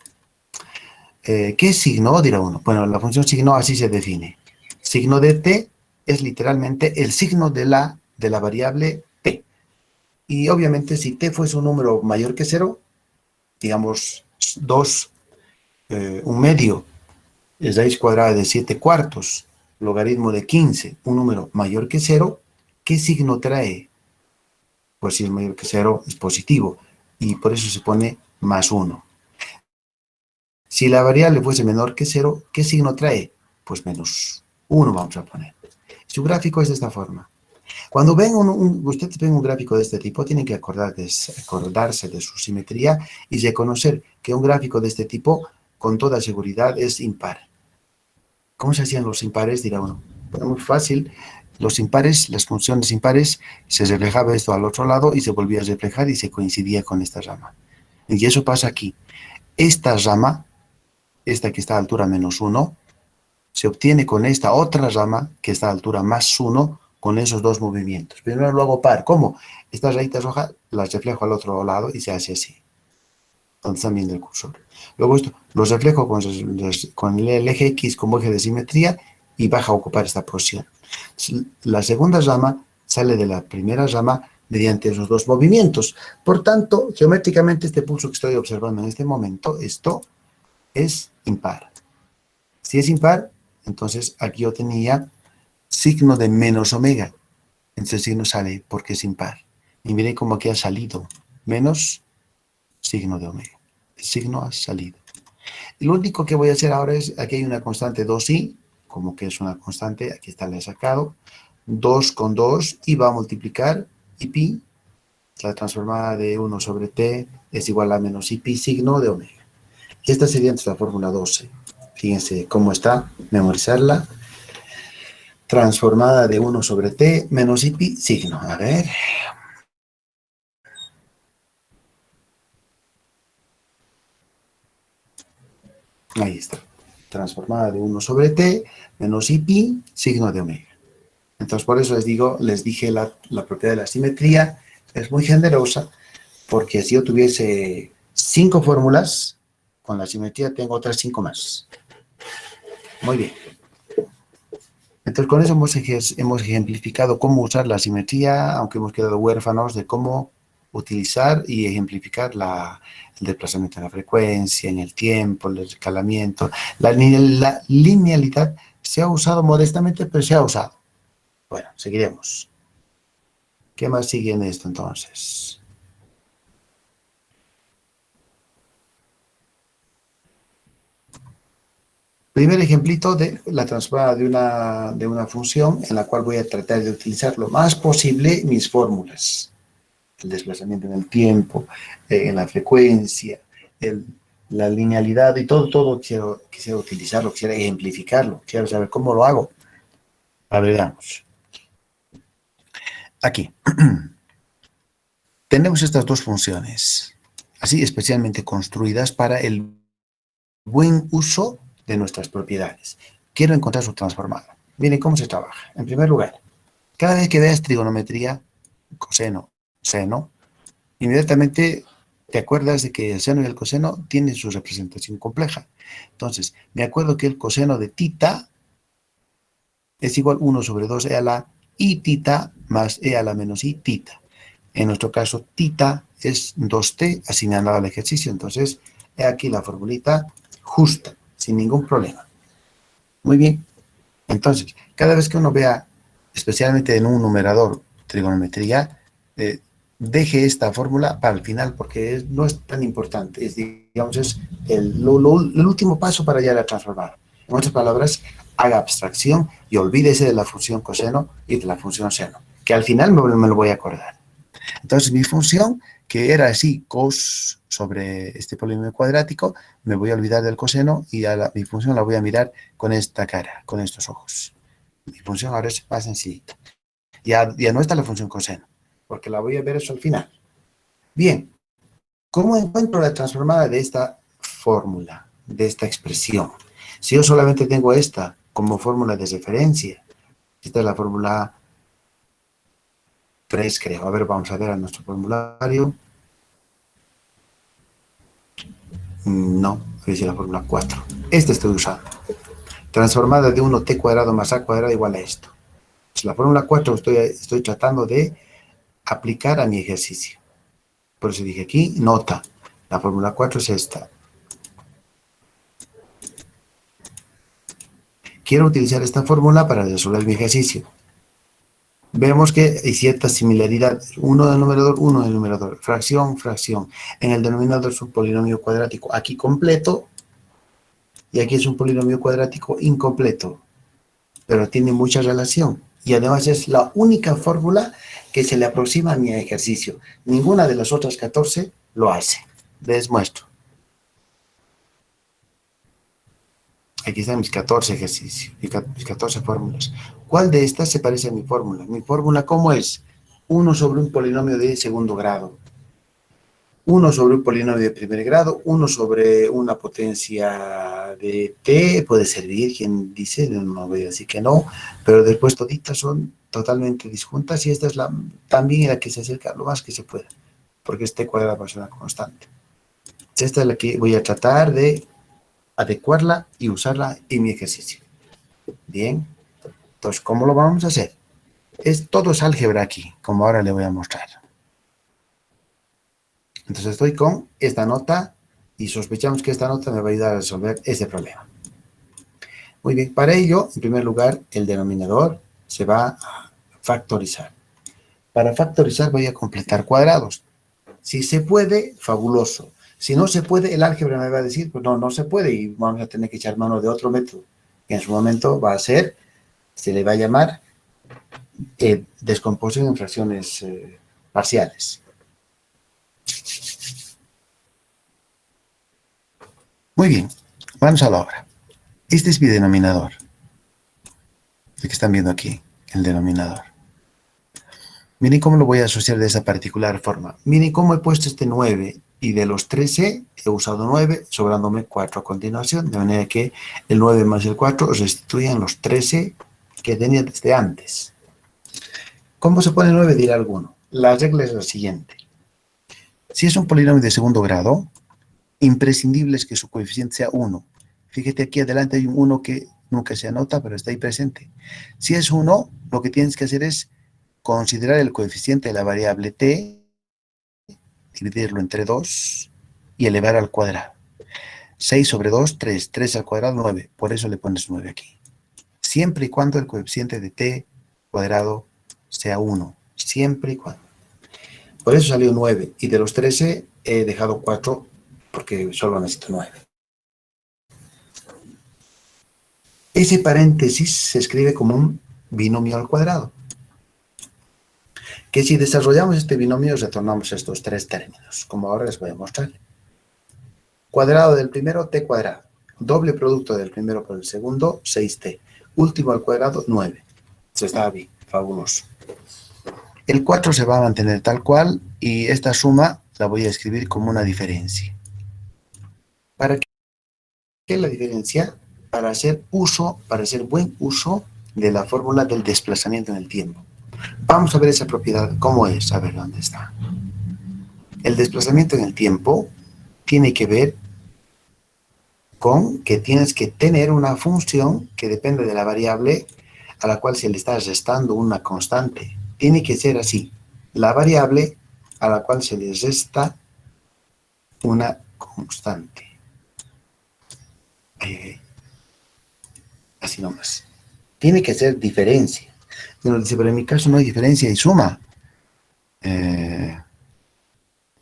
¿Qué es signo? Dirá uno. Bueno, la función signo así se define. Signo de t es literalmente el signo de la variable t. Y obviamente si t fuese un número mayor que 0, digamos 2, un medio, es raíz cuadrada de 7 cuartos, logaritmo de 15, un número mayor que 0, ¿qué signo trae? Pues si es mayor que 0 es positivo y por eso se pone más 1. Si la variable fuese menor que 0, ¿qué signo trae? Pues menos 1 vamos a poner. Su gráfico es de esta forma. Cuando ven ustedes ven un gráfico de este tipo, tienen que acordarse de su simetría y reconocer que un gráfico de este tipo, con toda seguridad, es impar. ¿Cómo se hacían los impares? Dirá uno. Bueno, muy fácil. Los impares, las funciones impares, se reflejaba esto al otro lado y se volvía a reflejar y se coincidía con esta rama. Y eso pasa aquí. Esta rama, esta que está a altura menos 1, se obtiene con esta otra rama que está a altura más 1 con esos dos movimientos. Primero lo hago par. ¿Cómo? Estas rayitas rojas las reflejo al otro lado y se hace así. Donde están viendo el cursor. Luego esto los reflejo con el eje X como eje de simetría y baja a ocupar esta posición. La segunda rama sale de la primera rama mediante esos dos movimientos. Por tanto, geométricamente este pulso que estoy observando en este momento, esto es impar. Si es impar, entonces aquí yo tenía signo de menos omega. Entonces el signo sale porque es impar. Y miren cómo aquí ha salido. Menos signo de omega. El signo ha salido. Y lo único que voy a hacer ahora es, aquí hay una constante 2i, como que es una constante, aquí está, la he sacado. 2 con 2 y va a multiplicar y pi, la transformada de 1 sobre t es igual a menos i pi signo de omega. Y esta sería entonces la fórmula 12. Fíjense cómo está, memorizarla. Transformada de 1 sobre t menos i pi signo. A ver. Ahí está. Transformada de 1 sobre t menos i pi signo de omega. Entonces, por eso les dije la propiedad de la simetría es muy generosa, porque si yo tuviese 5 fórmulas, con la simetría tengo otras 5 más. Muy bien. Entonces, con eso hemos ejemplificado cómo usar la simetría, aunque hemos quedado huérfanos de cómo utilizar y ejemplificar el desplazamiento en la frecuencia, en el tiempo, el escalamiento. La linealidad se ha usado modestamente, pero se ha usado. Bueno, seguiremos. ¿Qué más sigue en esto entonces? Primer ejemplito de la transformada de una función en la cual voy a tratar de utilizar lo más posible mis fórmulas. El desplazamiento en el tiempo, en la frecuencia, la linealidad y todo quisiera utilizarlo, quisiera ejemplificarlo, quisiera saber cómo lo hago. A ver, veamos. Aquí. Tenemos estas dos funciones, así especialmente construidas para el buen uso de nuestras propiedades. Quiero encontrar su transformada. Miren cómo se trabaja. En primer lugar, cada vez que veas trigonometría, coseno, seno, inmediatamente te acuerdas de que el seno y el coseno tienen su representación compleja. Entonces, me acuerdo que el coseno de tita es igual a 1 sobre 2 e a la i tita más e a la menos i tita. En nuestro caso, tita es 2t asignado al ejercicio. Entonces, he aquí la formulita justa, sin ningún problema. Muy bien. Entonces, cada vez que uno vea, especialmente en un numerador, trigonometría, deje esta fórmula para el final porque no es tan importante. Es, digamos, es el último paso para llegar a transformar. En otras palabras, haga abstracción y olvídese de la función coseno y de la función seno, que al final me lo voy a acordar. Entonces, mi función, que era así, cos sobre este polinomio cuadrático, me voy a olvidar del coseno y mi función la voy a mirar con esta cara, con estos ojos. Mi función ahora es más sencillita. Ya no está la función coseno, porque la voy a ver eso al final. Bien, ¿cómo encuentro la transformada de esta fórmula, de esta expresión? Si yo solamente tengo esta como fórmula de referencia, esta es la fórmula 3, creo. A ver, vamos a ver a nuestro formulario. No, voy a decir la fórmula 4. Esta estoy usando. Transformada de 1t cuadrado más a cuadrado igual a esto. Entonces, la fórmula 4 estoy tratando de aplicar a mi ejercicio. Por eso dije aquí, nota. La fórmula 4 es esta. Quiero utilizar esta fórmula para resolver mi ejercicio. Vemos que hay cierta similaridad. 1 del numerador, 1 del numerador. Fracción, fracción. En el denominador es un polinomio cuadrático aquí completo. Y aquí es un polinomio cuadrático incompleto. Pero tiene mucha relación. Y además es la única fórmula que se le aproxima a mi ejercicio. Ninguna de las otras 14 lo hace. Les muestro. Aquí están mis 14 ejercicios, mis 14 fórmulas. ¿Cuál de estas se parece a mi fórmula? Mi fórmula, ¿cómo es? 1 sobre un polinomio de segundo grado. 1 sobre un polinomio de primer grado. 1 sobre una potencia de t. Puede servir, quien dice, no voy a decir que no. Pero después toditas son totalmente disjuntas y esta es también la que se acerca lo más que se pueda. Porque es t cuadrado más una constante. Esta es la que voy a tratar de adecuarla y usarla en mi ejercicio. Bien, entonces, ¿cómo lo vamos a hacer? Todo es álgebra aquí, como ahora le voy a mostrar. Entonces estoy con esta nota y sospechamos que esta nota me va a ayudar a resolver este problema. Muy bien, para ello, en primer lugar, el denominador se va a factorizar. Para factorizar voy a completar cuadrados. Si se puede, fabuloso. Si no se puede, el álgebra me va a decir, pues no se puede y vamos a tener que echar mano de otro método, que en su momento va a ser, se le va a llamar descomposición en fracciones parciales. Muy bien, vamos a la obra. Este es mi denominador. El que están viendo aquí, el denominador. Miren cómo lo voy a asociar de esa particular forma. Miren cómo he puesto este 9 y de los 13 he usado 9, sobrándome 4 a continuación, de manera que el 9 más el 4 restituyen los 13 que tenía desde antes. ¿Cómo se pone 9? Dirá alguno. La regla es la siguiente. Si es un polinomio de segundo grado, imprescindible es que su coeficiente sea 1. Fíjate aquí adelante hay un 1 que nunca se anota, pero está ahí presente. Si es 1, lo que tienes que hacer es considerar el coeficiente de la variable t, dividirlo entre 2 y elevar al cuadrado. 6 sobre 2, 3. 3 al cuadrado, 9. Por eso le pones 9 aquí. Siempre y cuando el coeficiente de t cuadrado sea 1. Siempre y cuando. Por eso salió 9. Y de los 13 he dejado 4 porque solo necesito 9. Ese paréntesis se escribe como un binomio al cuadrado. Que si desarrollamos este binomio, retornamos estos 3 términos, como ahora les voy a mostrar. Cuadrado del primero, t cuadrado. Doble producto del primero por el segundo, 6t. Último al cuadrado, 9. Se está bien, fabuloso. El 4 se va a mantener tal cual y esta suma la voy a escribir como una diferencia. ¿Para qué la diferencia? Para hacer buen uso de la fórmula del desplazamiento en el tiempo. Vamos a ver esa propiedad, ¿cómo es? A ver dónde está. El desplazamiento en el tiempo tiene que ver con que tienes que tener una función que depende de la variable a la cual se le está restando una constante. Tiene que ser así. La variable a la cual se le resta una constante. Así nomás. Tiene que ser diferencia. Uno dice, pero en mi caso no hay diferencia, hay suma.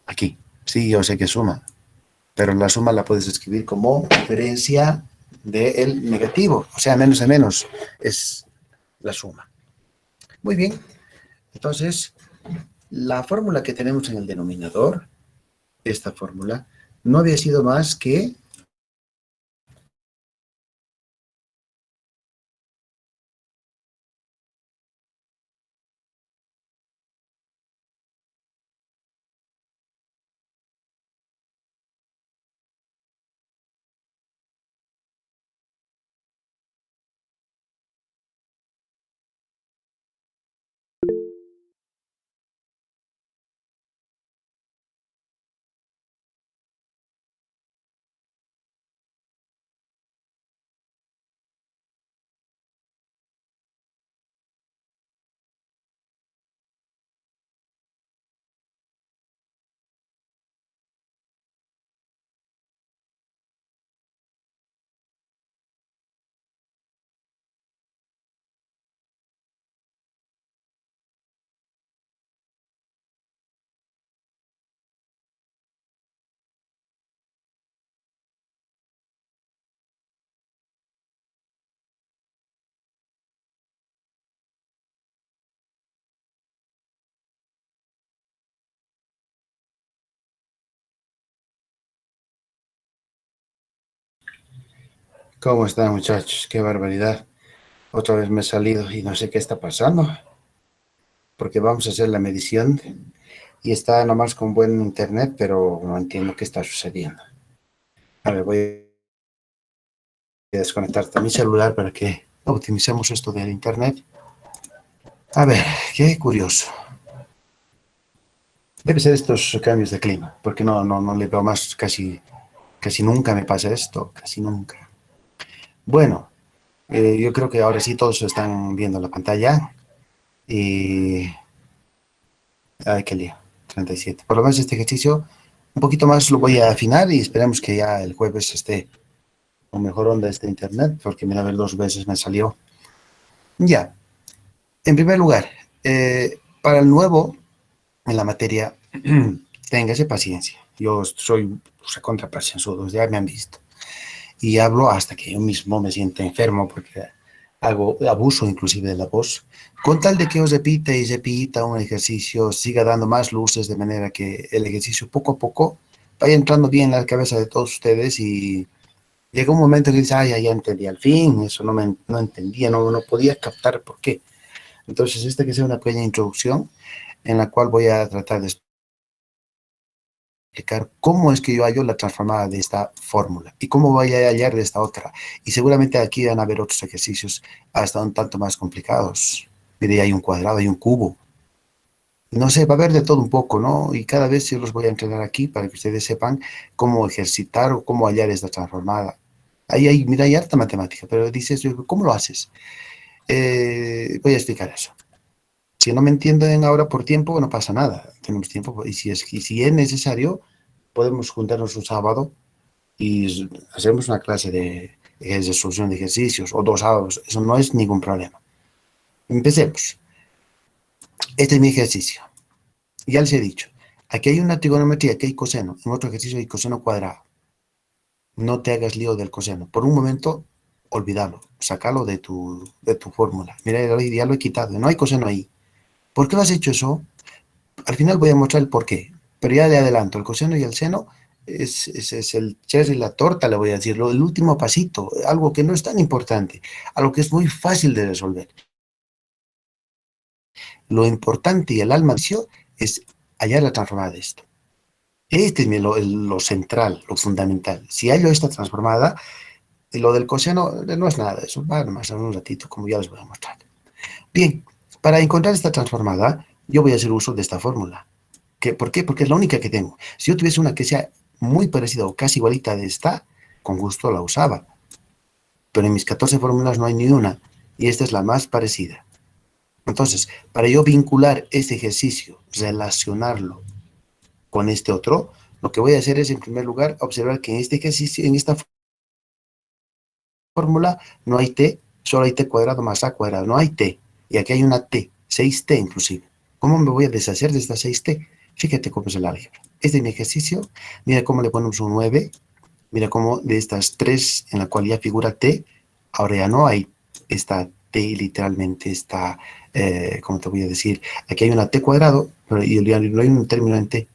Aquí. Sí, yo sé que es suma. Pero la suma la puedes escribir como diferencia del negativo. O sea, menos de menos es la suma. Muy bien. Entonces, la fórmula que tenemos en el denominador, esta fórmula, no había sido más que ¿cómo están, muchachos? ¡Qué barbaridad! Otra vez me he salido y no sé qué está pasando, porque vamos a hacer la medición y está nomás con buen internet, pero no entiendo qué está sucediendo. A ver, voy a desconectar mi celular para que optimicemos esto del internet. A ver, qué curioso. Debe ser estos cambios de clima, porque no le veo más, casi nunca me pasa esto, casi nunca. Bueno, yo creo que ahora sí todos están viendo la pantalla y... Ay, qué lío, 37. Por lo menos este ejercicio un poquito más lo voy a afinar y esperemos que ya el jueves esté con mejor onda este internet, porque mira, a ver, 2 veces me salió. Ya, en primer lugar, para el nuevo en la materia, téngase paciencia. Yo soy contra pacienzudo, ya me han visto. Y hablo hasta que yo mismo me siento enfermo porque hago abuso inclusive de la voz, con tal de que os repita y repita un ejercicio, siga dando más luces de manera que el ejercicio poco a poco vaya entrando bien en la cabeza de todos ustedes y llega un momento que dices, ay, ya entendí al fin, eso no entendía, no podía captar por qué. Entonces, esta que sea una pequeña introducción en la cual voy a tratar de explicar cómo es que yo hallo la transformada de esta fórmula y cómo voy a hallar de esta otra. Y seguramente aquí van a haber otros ejercicios hasta un tanto más complicados. Mire, hay un cuadrado, hay un cubo. No sé, va a haber de todo un poco, ¿no? Y cada vez yo los voy a entrenar aquí para que ustedes sepan cómo ejercitar o cómo hallar esta transformada. Mira, hay harta matemática, pero dices, ¿cómo lo haces? Voy a explicar eso. Si no me entienden ahora por tiempo, no pasa nada. Tenemos tiempo y si es necesario, podemos juntarnos un sábado y hacemos una clase de resolución de ejercicios o 2 sábados. Eso no es ningún problema. Empecemos. Este es mi ejercicio. Ya les he dicho. Aquí hay una trigonometría, aquí hay coseno. En otro ejercicio hay coseno cuadrado. No te hagas lío del coseno. Por un momento, olvídalo. Sácalo de tu fórmula. Mira, ya lo he quitado. No hay coseno ahí. ¿Por qué lo has hecho eso? Al final voy a mostrar el por qué. Pero ya le adelanto. El coseno y el seno es el cherry y la torta, le voy a decir. El último pasito. Algo que no es tan importante. Algo que es muy fácil de resolver. Lo importante y el alma es hallar la transformada de esto. Este es lo central, lo fundamental. Si hallo esta transformada, lo del coseno no es nada, eso va más en un ratito, como ya les voy a mostrar. Bien, para encontrar esta transformada, yo voy a hacer uso de esta fórmula. ¿Por qué? Porque es la única que tengo. Si yo tuviese una que sea muy parecida o casi igualita de esta, con gusto la usaba. Pero en mis 14 fórmulas no hay ni una, y esta es la más parecida. Entonces, para yo vincular este ejercicio, relacionarlo con este otro, lo que voy a hacer es, en primer lugar, observar que en este ejercicio, en esta fórmula, no hay t, solo hay t cuadrado más a cuadrado, no hay t. Y aquí hay una t, 6t inclusive. ¿Cómo me voy a deshacer de esta 6t? Fíjate cómo es el álgebra. Este es mi ejercicio. Mira cómo le ponemos un 9. Mira cómo de estas 3 en la cual ya figura t, ahora ya no hay esta t, literalmente está, ¿cómo te voy a decir? Aquí hay una t cuadrado, pero ya no hay un término en t.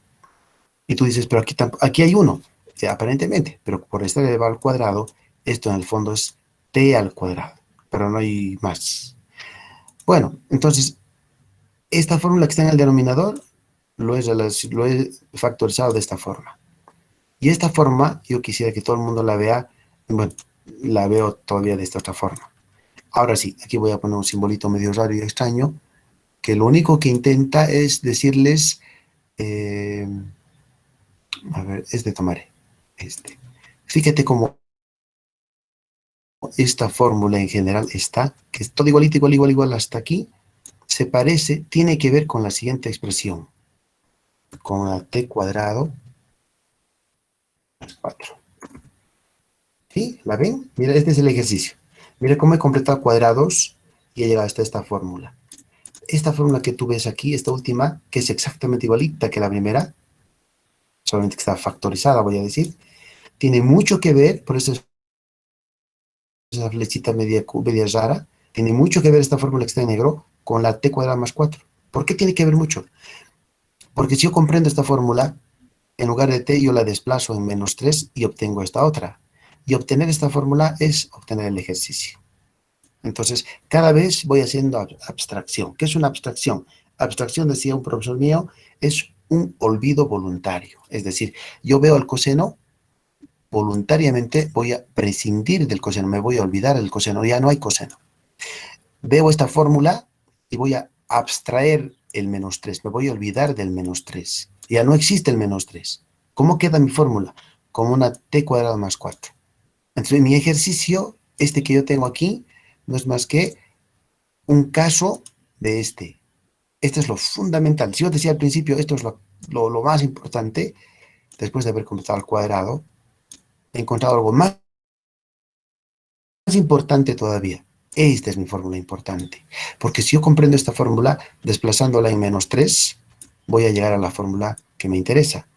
Y tú dices, pero aquí hay uno, aparentemente, pero por estar elevado al cuadrado, esto en el fondo es t al cuadrado, pero no hay más. Bueno, entonces, esta fórmula que está en el denominador lo he factorizado de esta forma. Y esta forma, yo quisiera que todo el mundo la vea, bueno, la veo todavía de esta otra forma. Ahora sí, aquí voy a poner un simbolito medio raro y extraño, que lo único que intenta es decirles, a ver, tomaré este. Fíjate cómo esta fórmula en general está, que es todo igualito, igual, hasta aquí, se parece, tiene que ver con la siguiente expresión, con la t cuadrado más 4. ¿Sí? ¿La ven? Mira, este es el ejercicio. Mira cómo he completado cuadrados y he llegado hasta esta fórmula. Esta fórmula que tú ves aquí, esta última, que es exactamente igualita que la primera, solamente que está factorizada, voy a decir, tiene mucho que ver, por eso esa flechita media rara, tiene mucho que ver esta fórmula que está en negro con la t cuadrada más 4. ¿Por qué tiene que ver mucho? Porque si yo comprendo esta fórmula, en lugar de t yo la desplazo en menos 3 y obtengo esta otra. Y obtener esta fórmula es obtener el ejercicio. Entonces, cada vez voy haciendo abstracción. ¿Qué es una abstracción? Abstracción, decía un profesor mío, es un olvido voluntario. Es decir, yo veo el coseno, voluntariamente voy a prescindir del coseno, me voy a olvidar del coseno, ya no hay coseno. Veo esta fórmula y voy a abstraer el menos 3, me voy a olvidar del menos 3. Ya no existe el menos 3. ¿Cómo queda mi fórmula? Como una t cuadrada más 4. Entonces, mi ejercicio, este que yo tengo aquí, no es más que un caso de este. Esto es lo fundamental. Si yo decía al principio, esto es lo más importante, después de haber completado el cuadrado, he encontrado algo más importante todavía. Esta es mi fórmula importante. Porque si yo comprendo esta fórmula, desplazándola en menos 3, voy a llegar a la fórmula que me interesa.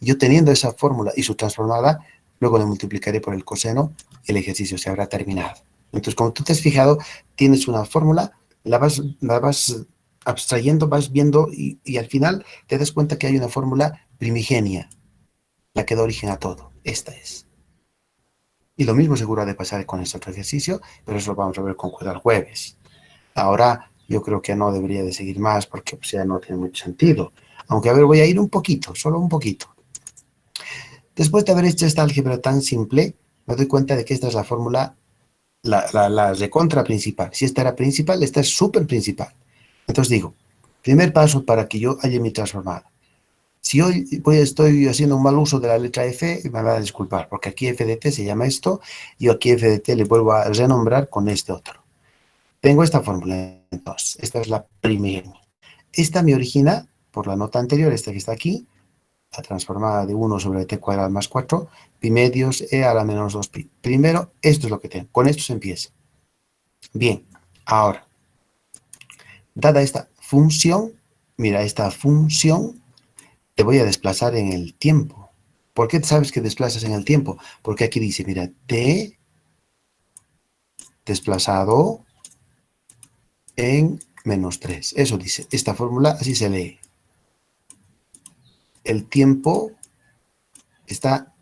Yo teniendo esa fórmula y su transformada, luego le multiplicaré por el coseno, el ejercicio se habrá terminado. Entonces, como tú te has fijado, tienes una fórmula, la vas abstrayendo, vas viendo y al final te das cuenta que hay una fórmula primigenia, la que da origen a todo. Esta es. Y lo mismo seguro ha de pasar con este otro ejercicio, pero eso lo vamos a ver con cuidado el jueves. Ahora yo creo que no debería de seguir más porque pues, ya no tiene mucho sentido. Aunque a ver, voy a ir un poquito, solo un poquito. Después de haber hecho esta álgebra tan simple, me doy cuenta de que esta es la fórmula, la recontra principal. Si esta era principal, esta es súper principal. Entonces digo, primer paso para que yo halle mi transformada. Si hoy estoy haciendo un mal uso de la letra F, me van a disculpar, porque aquí f de t se llama esto, y aquí f de t le vuelvo a renombrar con este otro. Tengo esta fórmula, entonces, esta es la primera. Esta me origina, por la nota anterior, esta que está aquí, la transformada de 1 sobre t cuadrado más 4, pi medios e a la menos 2 pi. Primero, esto es lo que tengo. Con esto se empieza. Bien, ahora, dada esta función, mira, esta función te voy a desplazar en el tiempo. ¿Por qué sabes que desplazas en el tiempo? Porque aquí dice, mira, t desplazado en menos 3. Eso dice, esta fórmula así se lee. El tiempo está,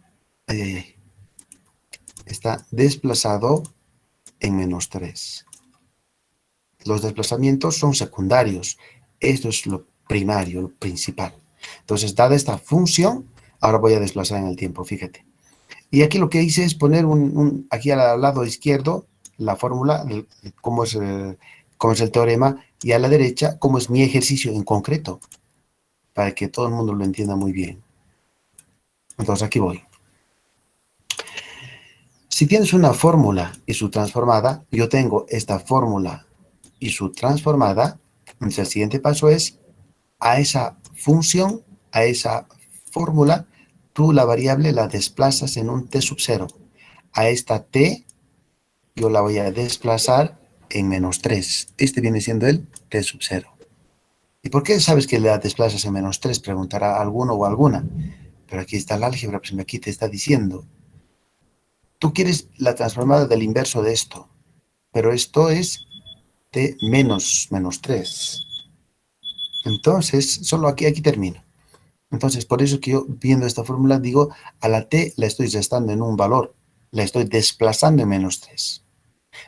está desplazado en menos 3. Los desplazamientos son secundarios. Esto es lo primario, lo principal. Entonces, dada esta función, ahora voy a desplazar en el tiempo, fíjate. Y aquí lo que hice es poner aquí al lado izquierdo la fórmula, cómo es el teorema, y a la derecha cómo es mi ejercicio en concreto, para que todo el mundo lo entienda muy bien. Entonces aquí voy. Si tienes una fórmula y su transformada, yo tengo esta fórmula y su transformada, entonces el siguiente paso es a esa función, a esa fórmula, tú la variable la desplazas en un t sub 0. A esta t yo la voy a desplazar en menos 3. Este viene siendo el t sub 0. ¿Y por qué sabes que la desplazas en menos 3? Preguntará alguno o alguna. Pero aquí está el álgebra, pues aquí te está diciendo. Tú quieres la transformada del inverso de esto, pero esto es t menos 3. Entonces, solo aquí termino. Entonces, por eso que yo, viendo esta fórmula, digo, a la t la estoy restando en un valor, la estoy desplazando en menos 3.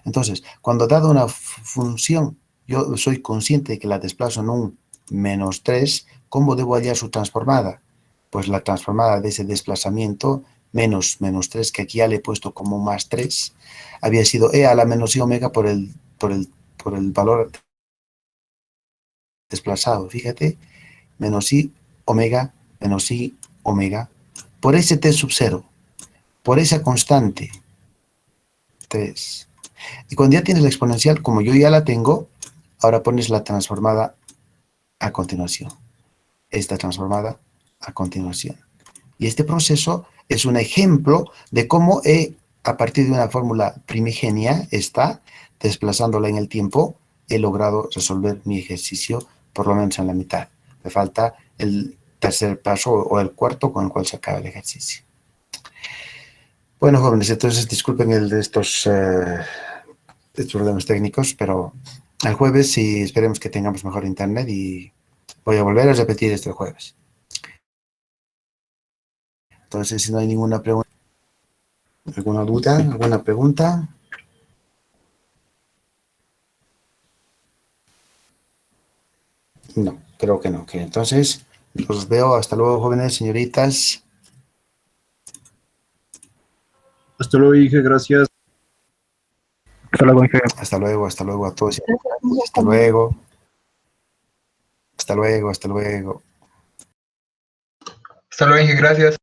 Entonces, cuando dado una función, yo soy consciente de que la desplazo en un menos 3, ¿cómo debo hallar su transformada? Pues la transformada de ese desplazamiento, menos 3, que aquí ya le he puesto como más 3, había sido e a la menos i omega por el valor desplazado. Fíjate, menos i omega, por ese t sub 0, por esa constante, 3. Y cuando ya tienes la exponencial, como yo ya la tengo, ahora pones la transformada a continuación. Esta transformada a continuación. Y este proceso es un ejemplo de cómo a partir de una fórmula primigenia, desplazándola en el tiempo, he logrado resolver mi ejercicio por lo menos en la mitad. Me falta el tercer paso o el cuarto con el cual se acaba el ejercicio. Bueno, jóvenes, entonces disculpen estos problemas técnicos, pero el jueves sí esperemos que tengamos mejor internet y voy a volver a repetir este jueves. Entonces, si no hay ninguna pregunta, alguna duda, alguna pregunta. No, creo que no. Entonces, los veo. Hasta luego, jóvenes, señoritas. Hasta luego, dije, gracias. Hasta luego, Inge. Hasta luego a todos. Hasta luego. Hasta luego. Hasta luego, Inge, gracias.